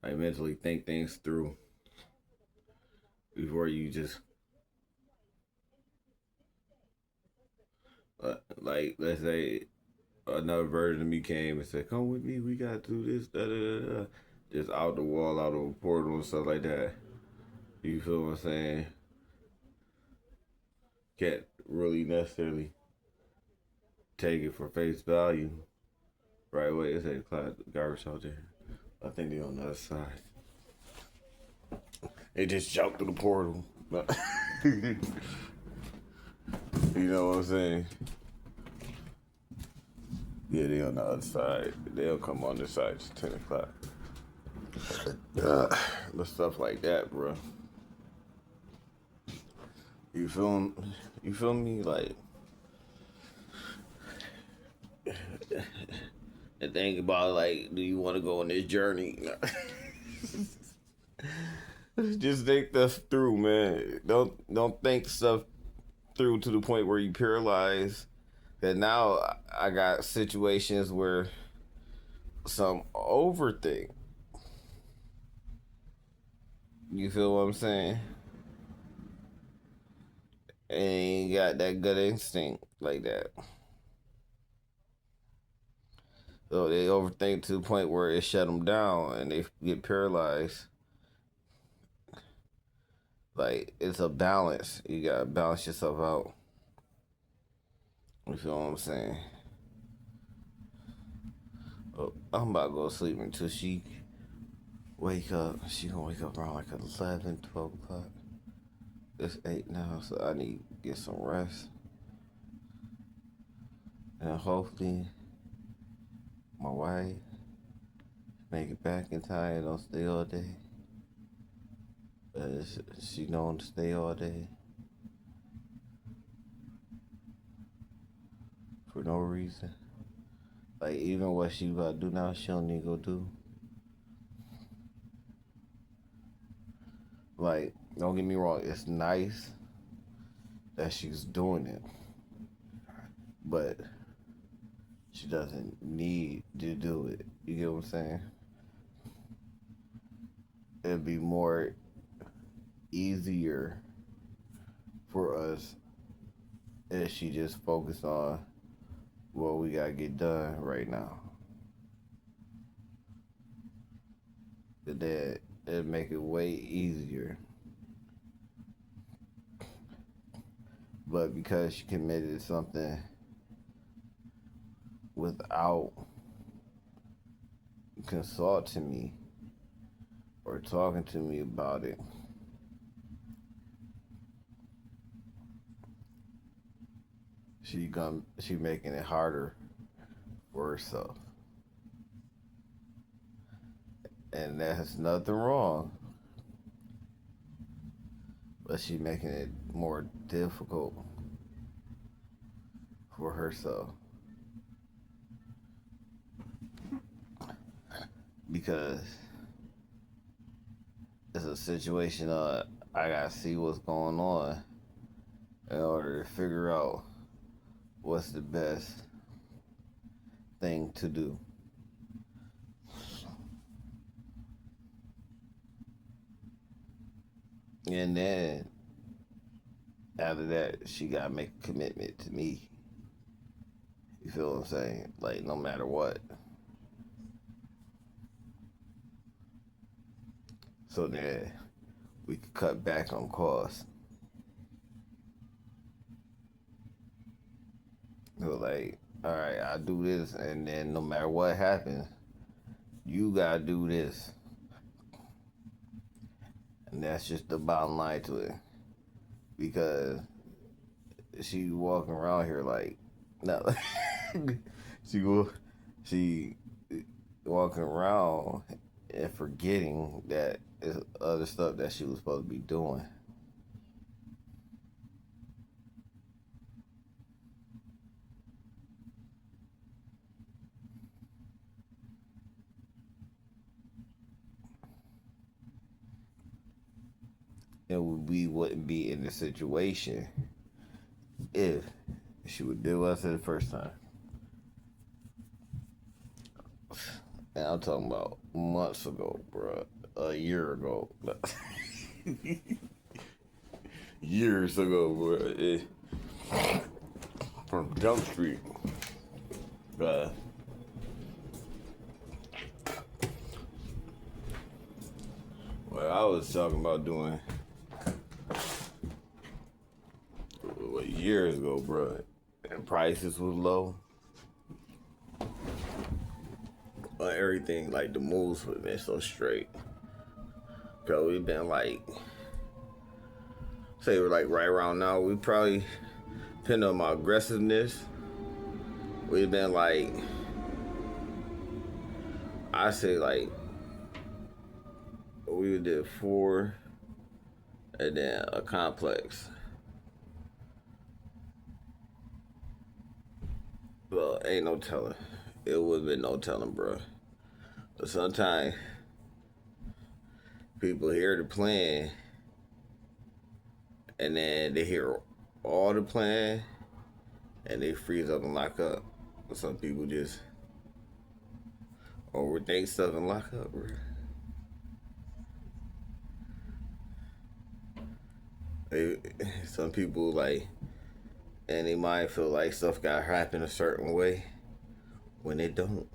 Like, mentally think things through before you just, like, let's say another version of me came and said, come with me, we gotta do this, da da da da. Just out the wall, out of a portal and stuff like that. You feel what I'm saying? Can't really necessarily take it for face value. Right away, it's a garbage out there. I think they're on the other side. They just jumped through the portal. You know what I'm saying? Yeah, they on the other side. They'll come on this side. It's 10 o'clock. But stuff like that, bro. You feel me? Like, and think about, like, do you want to go on this journey? Just think this through, man. Don't think stuff through to the point where you paralyze. That now I got situations where some overthink. You feel what I'm saying? And ain't got that gut instinct like that. So they overthink to the point where it shut them down and they get paralyzed. Like, it's a balance. You gotta balance yourself out. You feel what I'm saying? Oh, I'm about to go to sleep until she wake up. She gonna wake up around like 11, 12 o'clock. It's 8 now, so I need to get some rest. And hopefully my wife make it back in time and don't stay all day. But she don't stay all day for no reason. Like, even what she about to do now, she don't need to go do. Like, don't get me wrong, it's nice that she's doing it, but she doesn't need to do it. You get what I'm saying? It'd be more easier for us if she just focused on what we gotta get done right now. But that it'd make it way easier. But because she committed something without consulting me or talking to me about it, she making it harder for herself. And that's nothing wrong. But she making it more difficult for herself. Because it's a situation I gotta see what's going on in order to figure out what's the best thing to do. And then after that, she gotta make a commitment to me. You feel what I'm saying? Like, no matter what. So that we could cut back on costs. So like, all right, I'll do this, and then no matter what happens, you gotta do this. And that's just the bottom line to it. Because she walking around here like, no. she walking around and forgetting that it's other stuff that she was supposed to be doing. And we wouldn't be in this situation if she would do us the first time. And I'm talking about months ago, bro. A year ago. Years ago, bro. From Jump Street. Well, I was talking about doing years ago, bro. And prices was low. But everything, like the moves would have been so straight. Cause we've been like, say we're like right around now, we probably, depending on my aggressiveness, we've been like, I say like, we did 4 and then a complex. Well, ain't no telling. It would have been no telling, bro. But sometimes people hear the plan and then they hear all the plan and they freeze up and lock up. Some people just Overthink stuff and lock up, bro. Some people like, and they might feel like stuff got happen a certain way when it don't.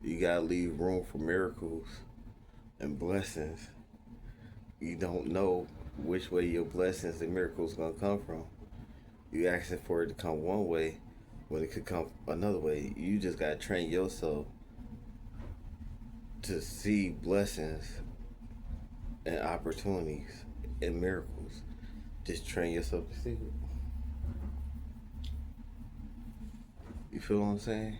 You gotta leave room for miracles and blessings. You don't know which way your blessings and miracles gonna come from. You asking for it to come one way when it could come another way. You just gotta train yourself to see blessings and opportunities and miracles. Just train yourself to see it. You feel what I'm saying?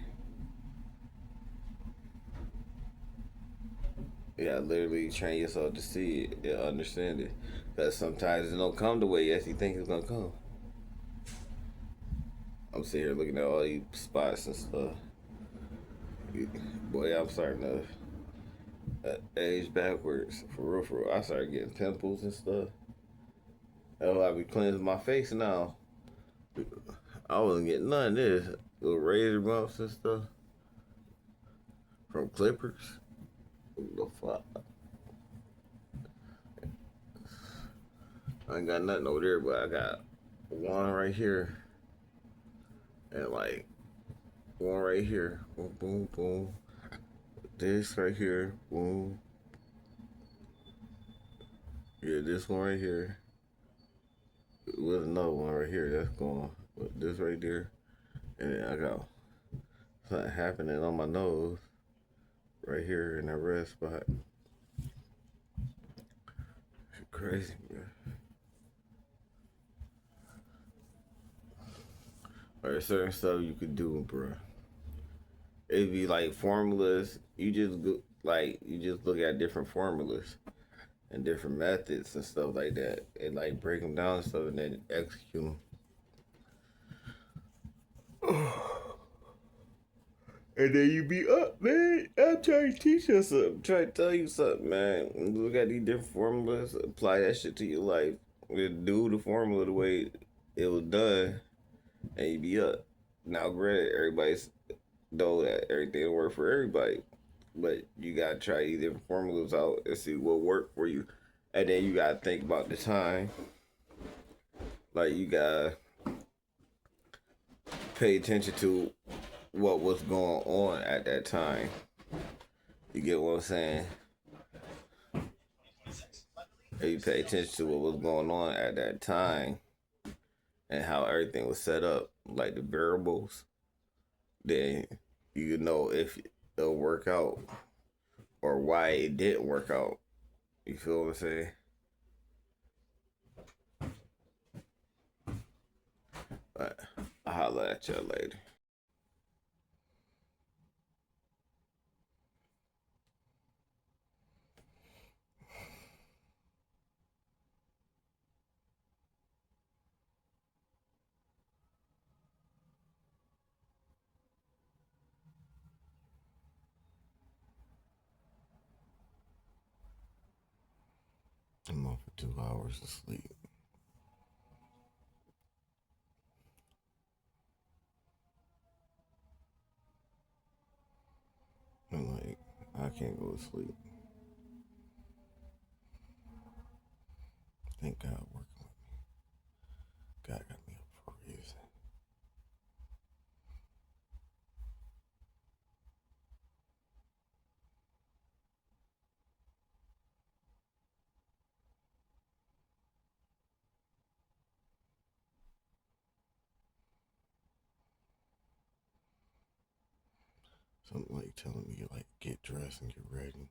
Yeah, literally train yourself to see it and understand it. Because sometimes it don't come the way you actually think it's gonna come. I'm sitting here looking at all these spots and stuff. Boy, I'm starting to age backwards. For real, for real. I started getting pimples and stuff. Oh, I be cleansing my face now. I wasn't getting none of this. Little razor bumps and stuff. From clippers. What the fuck? I ain't got nothing over there, but I got one right here. And like one right here. Boom, boom, boom. This right here. Boom. Yeah, this one right here. With another one right here that's going. But this right there. And then I got something happening on my nose. Right here in that red spot. It's crazy, bro. There's certain stuff you could do, bro. It'd be like formulas. You just look at different formulas and different methods and stuff like that, and like break them down and stuff, and then execute them. And then you be up, man. I'm trying to teach you something. I'm trying to tell you something, man. Look at these different formulas. Apply that shit to your life. Do the formula the way it was done, and you be up. Now, granted, everybody's know that everything will work for everybody, but you gotta try these different formulas out and see what work for you, and then you gotta think about the time. Like you gotta pay attention to what was going on at that time. You get what I'm saying? If you pay attention to what was going on at that time and how everything was set up, like the variables, then you know if it'll work out or why it didn't work out. You feel what I'm saying? But I'll holler at y'all later. I'm up for 2 hours of sleep. I'm like, I can't go to sleep. Thank God working with me. God got me up for a reason. Something like telling me, like, get dressed and get ready.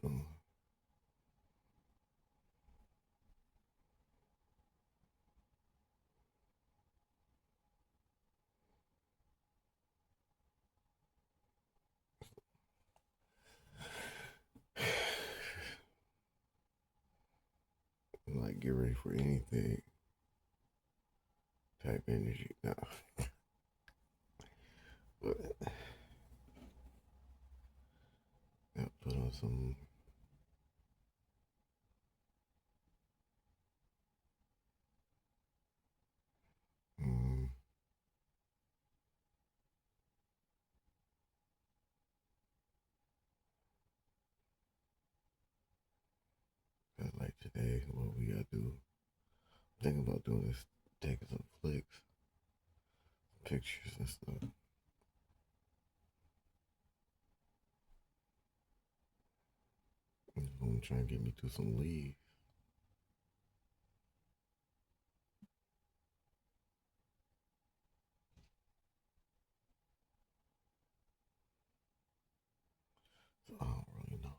Hold on. Like, get ready for anything type energy. No. But I'll put on some. Like today, what we gotta do. I'm thinking about doing is taking some flicks, pictures and stuff. I'm gonna try and get me to some leaves. So I don't really know.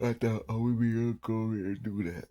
I thought I would be able to go over here and do that.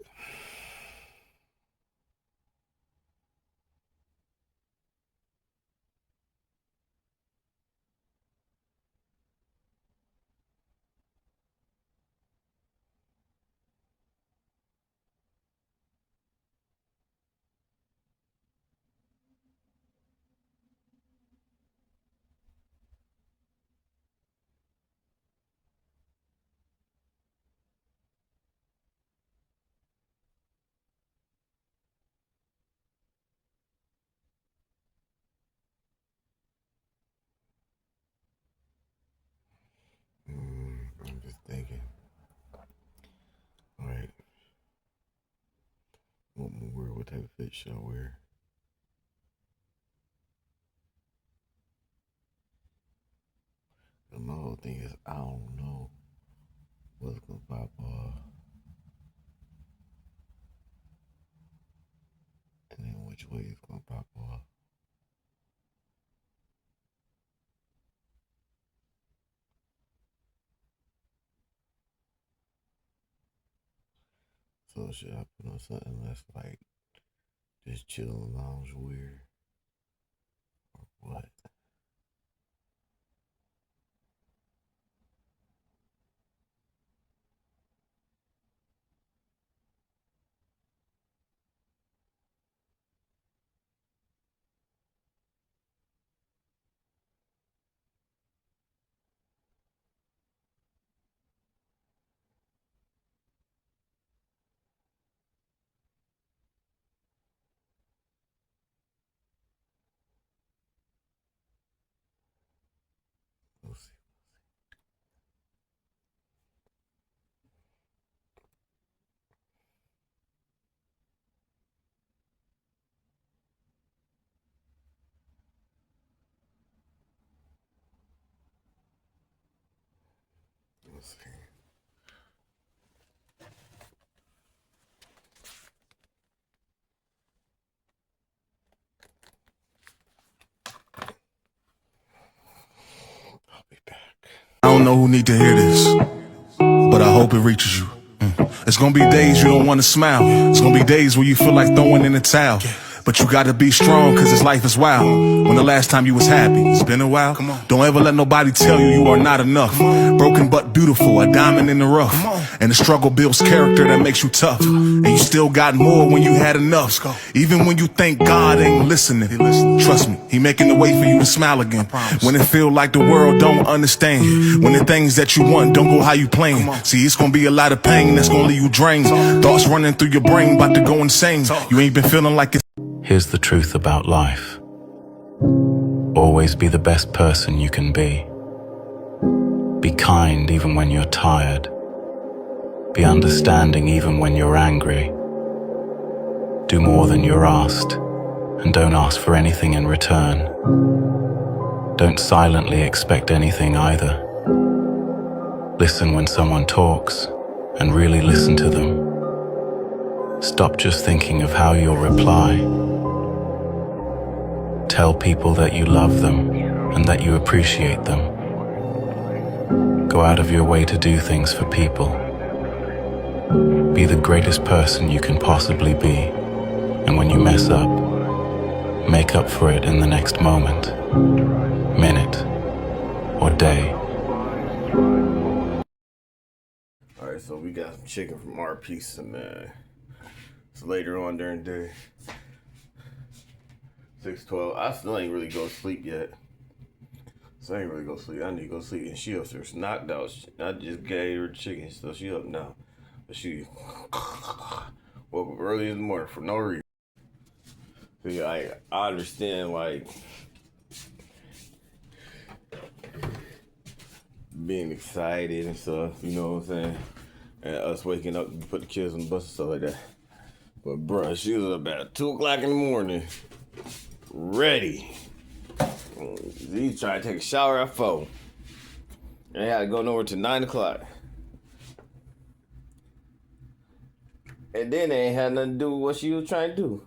I'm just thinking. All right. What type of fit should I wear? And my whole thing is I don't know what's gonna pop off, and then which way it's gonna pop off. So should I put on something that's like just chill lounge wear or what? We'll see. Let's see. I'll be back. I don't know who need to hear this, but I hope it reaches you. It's gonna be days you don't wanna smile. It's gonna be days where you feel like throwing in the towel. But you gotta be strong, cause this life is wild. When the last time you was happy? It's been a while. Don't ever let nobody tell you you are not enough. Broken but beautiful, a diamond in the rough. And the struggle builds character that makes you tough. And you still got more when you had enough. Even when you think God ain't listening. Trust me, he making the way for you to smile again. When it feel like the world don't understand. When the things that you want don't go how you plan. See, it's gonna be a lot of pain that's gonna leave you drained. Thoughts running through your brain about to go insane. You ain't been feeling like it's. Here's the truth about life. Always be the best person you can be. Be kind even when you're tired. Be understanding even when you're angry. Do more than you're asked, and don't ask for anything in return. Don't silently expect anything either. Listen when someone talks, and really listen to them. Stop just thinking of how you'll reply. Tell people that you love them and that you appreciate them. Go out of your way to do things for people. Be the greatest person you can possibly be. And when you mess up, make up for it in the next moment, minute, or day. Alright, so we got some chicken from our pizza, man. It's later on during the day. 6:12. I still ain't really go to sleep yet. So I ain't really go to sleep. I need to go to sleep. And she upstairs knocked out. I just gave her chicken, so she up now. But she woke up early in the morning for no reason. See, I understand, like, being excited and stuff, you know what I'm saying? And us waking up to put the kids on the bus and stuff like that. But bruh, she was up at 2 o'clock in the morning, ready. He tried to take a shower at 4. And had to go nowhere till 9 o'clock. And then they ain't had nothing to do with what she was trying to do.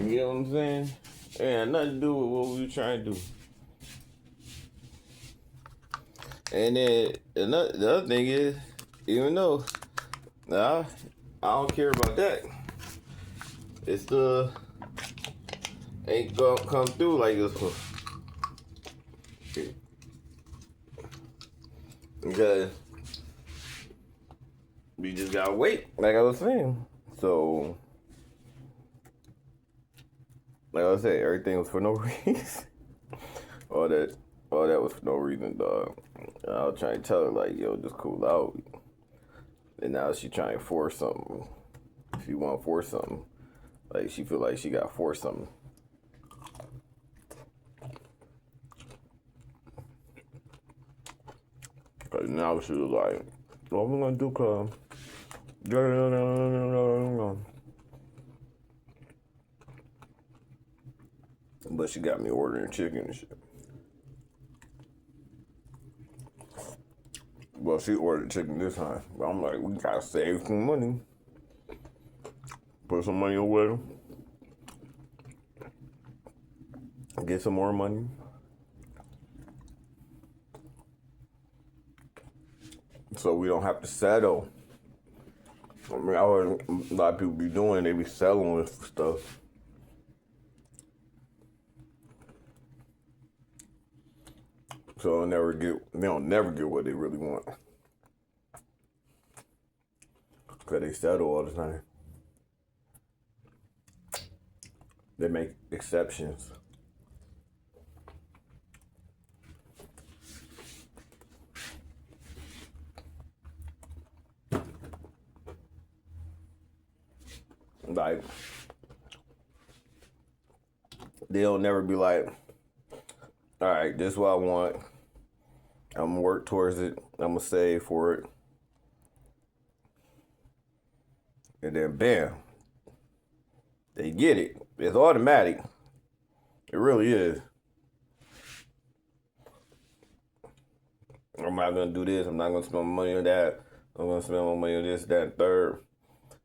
You know what I'm saying? It had nothing to do with what we were trying to do. And then the other thing is, even though I don't care about that, it still ain't gonna come through like this one. Because we just gotta wait, like I was saying. So, like I said, everything was for no reason. all that was for no reason, dog. I was trying to tell her, like, yo, just cool out. And now she trying to force something. She want to force something. Like, she feel like she got to force something. Cause now she was like, what am I gonna do, cuz? But she got me ordering chicken and shit. Well, she ordered chicken this time. But I'm like, we gotta save some money. Put some money away. Get some more money. So we don't have to settle. I mean, I heard a lot of people be doing, they be selling with stuff. So they don't never get what they really want. Cause they settle all the time. They make exceptions. Like, they'll never be like, all right, this is what I want. I'm gonna work towards it. I'm gonna save for it. And then bam, they get it. It's automatic. It really is. I'm not gonna do this. I'm not gonna spend my money on that. I'm gonna spend my money on this, that, and third.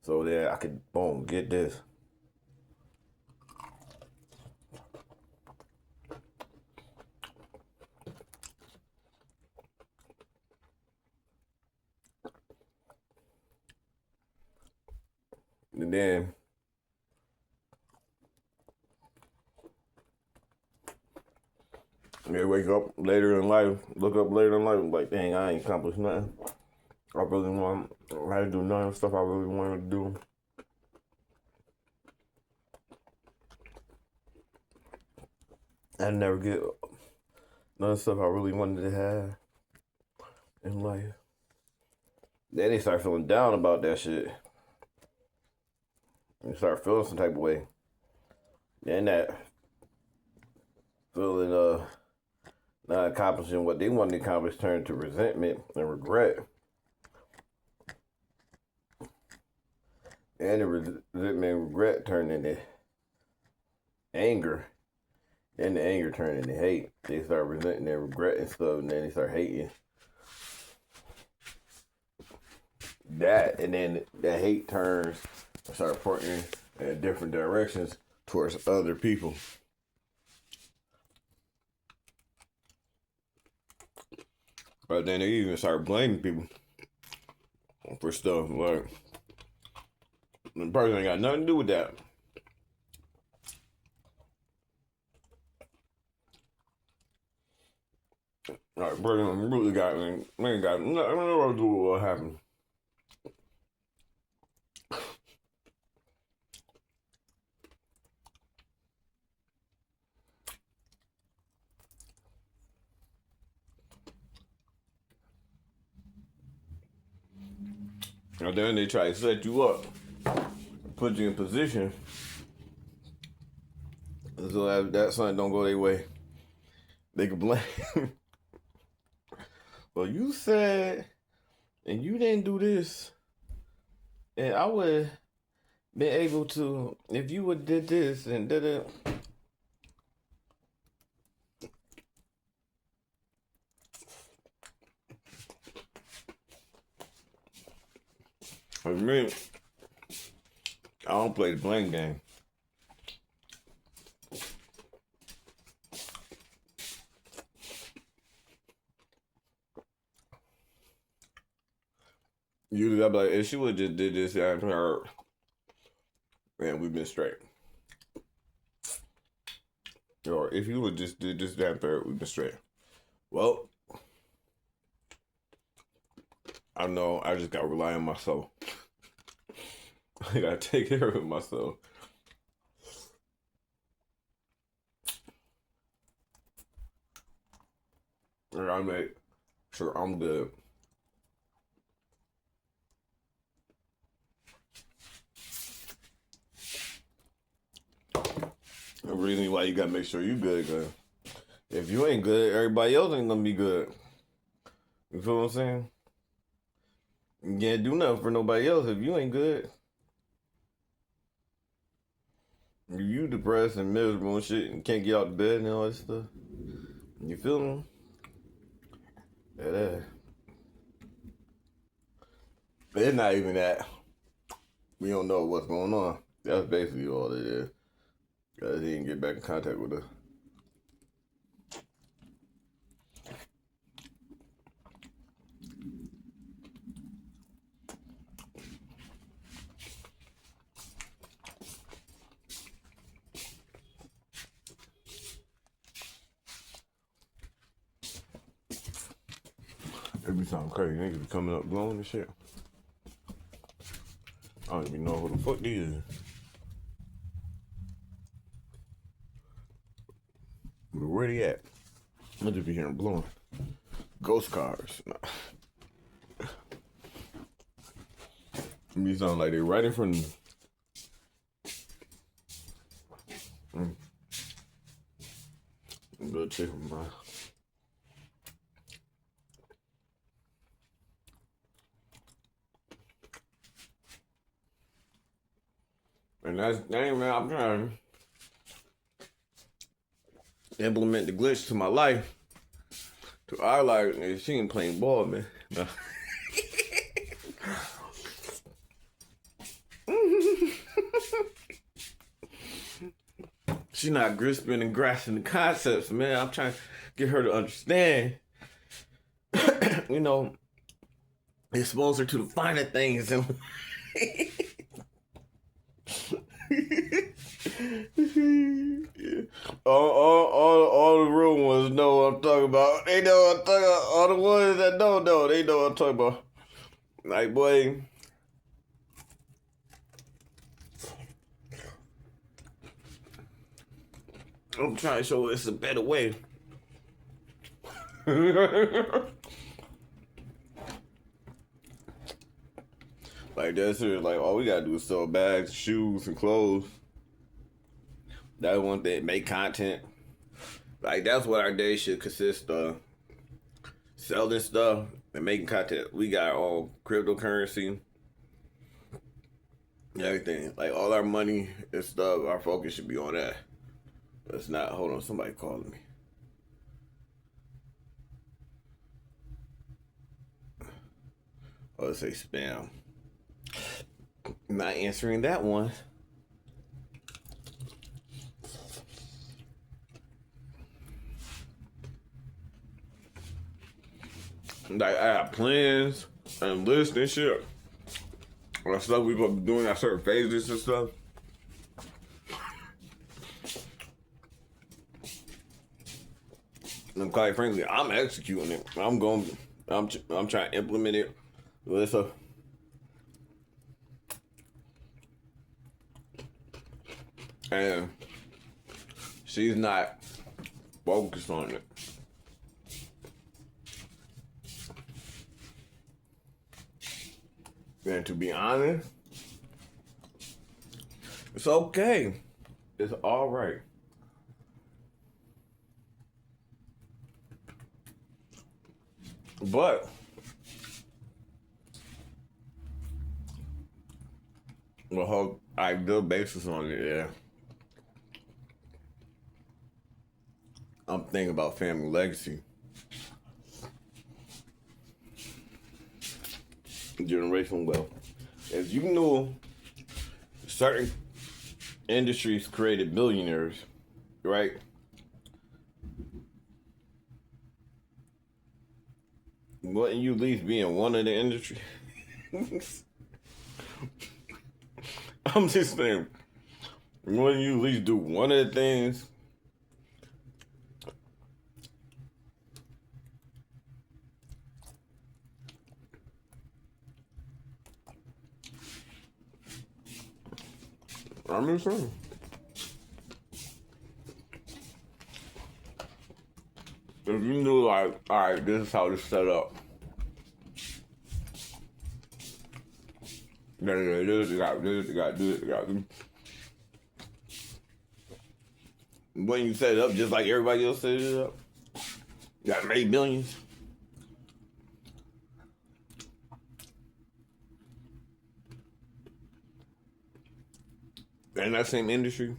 So then I could, boom, get this. And then they wake up later in life, look up later in life, like, dang, I ain't accomplished nothing. I didn't do none of the stuff I really wanted to do. I never get none of the stuff I really wanted to have in life. Then they start feeling down about that shit. You start feeling some type of way. Then that feeling not accomplishing what they wanted to accomplish turned to resentment and regret. And the resentment and regret turned into anger. And the anger turned into hate. They start resenting and regretting stuff, and then they start hating. That, and then that hate turns and start pointing in different directions towards other people. But then they even start blaming people for stuff. Like, the person ain't got nothing to do with that. Like, person really got, man, ain't got nothing to do with what happened. And then they try to set you up, put you in position, so that something don't go their way. They can blame. Well, you said, and you didn't do this, and I would have been able to, if you would did this and did it. For me, I don't play the blame game. Usually I'd be like, if she would have just did this after her, man, we've been straight. Or if you would just did this after her, we've been straight. Well, I know I just gotta rely on myself. I gotta take care of it myself. I gotta make sure I'm good. The reason why you gotta make sure you good, cause if you ain't good, everybody else ain't gonna be good. You feel what I'm saying? You can't do nothing for nobody else if you ain't good. If you depressed and miserable and shit and can't get out of bed and all that stuff, you feel me? Yeah. It's not even that. We don't know what's going on. That's basically all it is. Cause he didn't get back in contact with her. It be something crazy. Niggas be coming up glowing and shit. I don't even know who the fuck these is. But where they at? I just be hearing blowing. Ghost cars. Nah. Me sound like they right in front of me. Good chicken, bro. And that's, dang man, I'm trying to implement the glitch to my life, to our life, and she ain't playing ball, man. No. She not grasping and grasping the concepts, man. I'm trying to get her to understand. You know, expose her to the finer things and all the real ones know what I'm talking about. They know what I'm talking about. All the ones that don't know, they know what I'm talking about. Like, boy. I'm trying to show it's a better way. Like, that's it. Like, all we gotta do is sell bags, shoes, and clothes. That's one thing. Make content. Like, that's what our day should consist of. Selling stuff and making content. We got all cryptocurrency. Everything. Like, all our money and stuff, our focus should be on that. It's not. Hold on, somebody calling me. Oh, let's say spam. Not answering that one. Like, I got plans and lists and shit. That stuff we gonna be doing at certain phases and stuff. And quite frankly, I'm executing it. I'm trying to implement it. Listen. And she's not focused on it. And to be honest, it's okay. It's all right. But the whole ideal basis on it, yeah. I'm thinking about family legacy. Generational wealth. As you know, certain industries created billionaires, right? Wouldn't you at least be in one of the industries? I'm just saying, wouldn't you at least do one of the things? I'm just saying. If you knew, like, all right, this is how this set up. You got this, you got this, you got this, you got this. When you set it up just like everybody else set it up, you got made millions. In that same industry,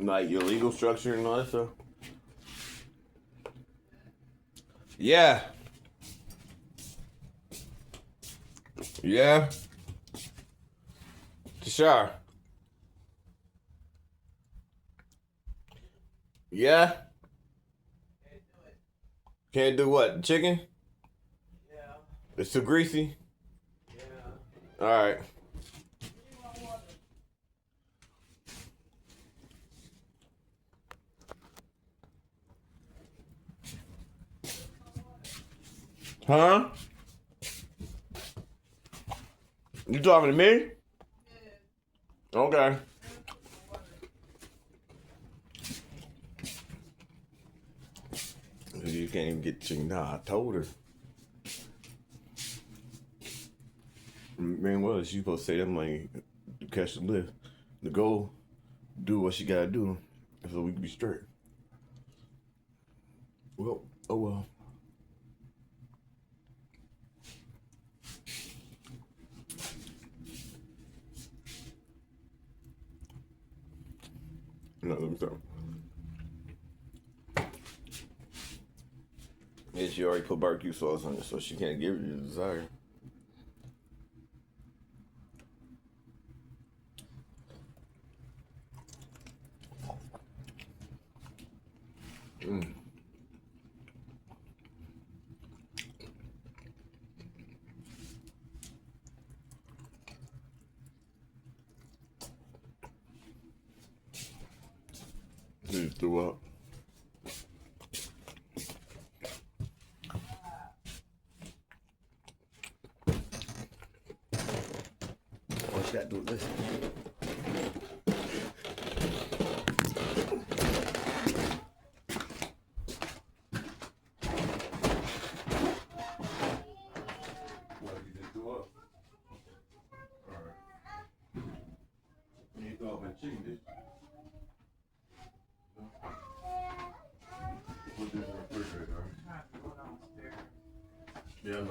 like your legal structure and all that stuff. Yeah. Yeah. Tashar. Yeah. Can't do what? Chicken? Yeah. It's too greasy? All right. Huh? You talking to me? Okay. You can't even get chicken. Nah, I told her. Man, what is she supposed to say? That money to catch the lift. To go do what she gotta do so we can be straight. Well, oh well. No, let me stop. Yeah, she already put barbecue sauce on it, so she can't give you the desire. Just threw up. What you gotta do with this? What, you just threw up? Alright. You threw up in chicken, did you? Put this in the refrigerator, alright? Yeah, no.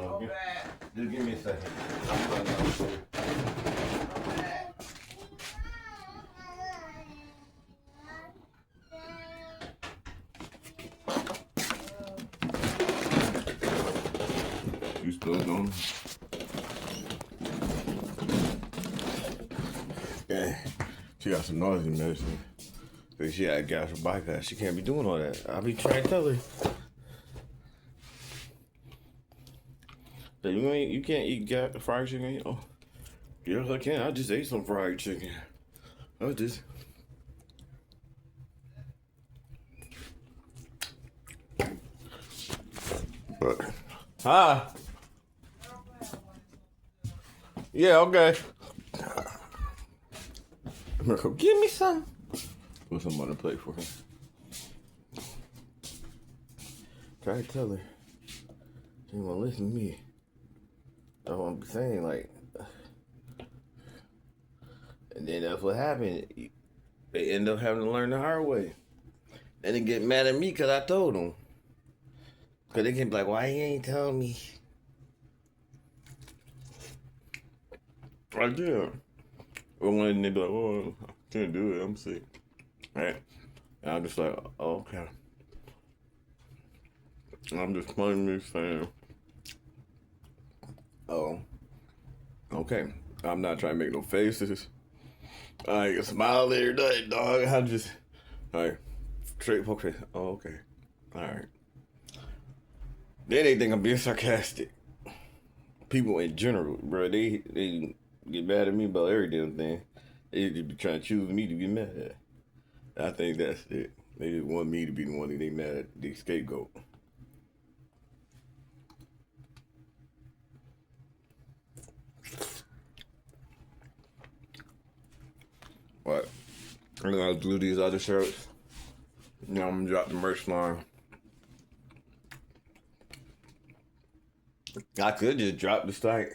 Just give me a second. I'm going downstairs. No. Yeah, she got some nausea medicine. So she had gastric bypass. She can't be doing all that. I be trying to tell her. That you can't eat fried chicken. Oh, yes I can. I just ate some fried chicken. I just. Hi. Yeah, okay. Give me some. Put some on the plate for her. Try to tell her. She ain't gonna listen to me. That's what I'm saying, like. And then that's what happened. They end up having to learn the hard way. And they get mad at me because I told them. Because they can be like, why you ain't tell me? I did. Or when they be like, oh, I can't do it, I'm sick. Right? And I'm just like, oh, okay. And I'm just playing me saying, oh, okay. I'm not trying to make no faces. I ain't smile every day, dog. I just, like, straight poke face. Oh, okay. All right. Then they think I'm being sarcastic. People in general, bro, they get mad at me about every damn thing. They just be trying to choose me to get mad at. I think that's it. They just want me to be the one that they mad at, the scapegoat. What? I'm gonna do these other shirts. Now I'm gonna drop the merch line. I could just drop the site.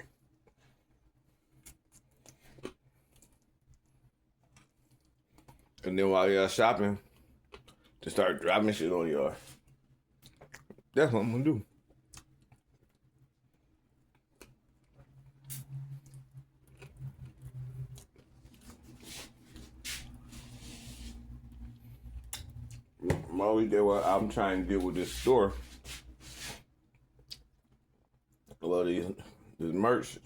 And then while y'all shopping, just start dropping shit on y'all. That's what I'm gonna do. My only day what I'm trying to deal with this store. Well, this merch,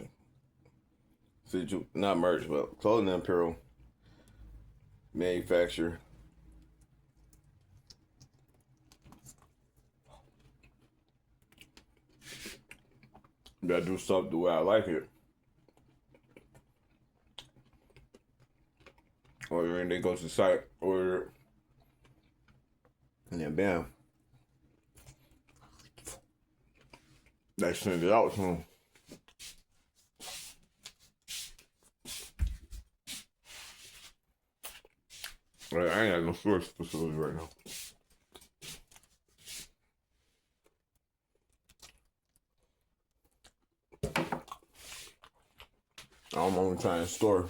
not merch, but clothing and apparel manufacturer. Gotta do something the way I like it. Or then they go to the site, order it, and then bam. They send it out to them. Like, I ain't got no storage facility right now. I'm only trying to store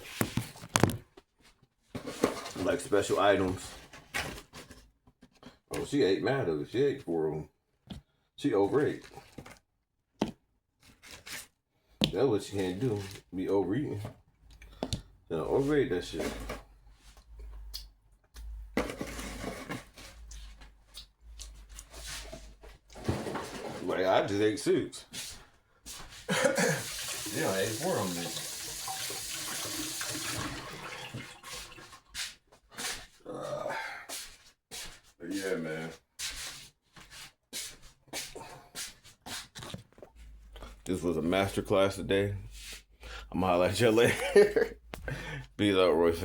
like special items. Oh, she ate mad of it. She ate 4 of them. She overate. That's what you can't do. Be overeating. You know, overate that shit. Like, I just ate 6. Yeah, I ate 4 of them. But yeah, man. This was a masterclass today. I'm gonna holler at you later. Peace out, Roy fam.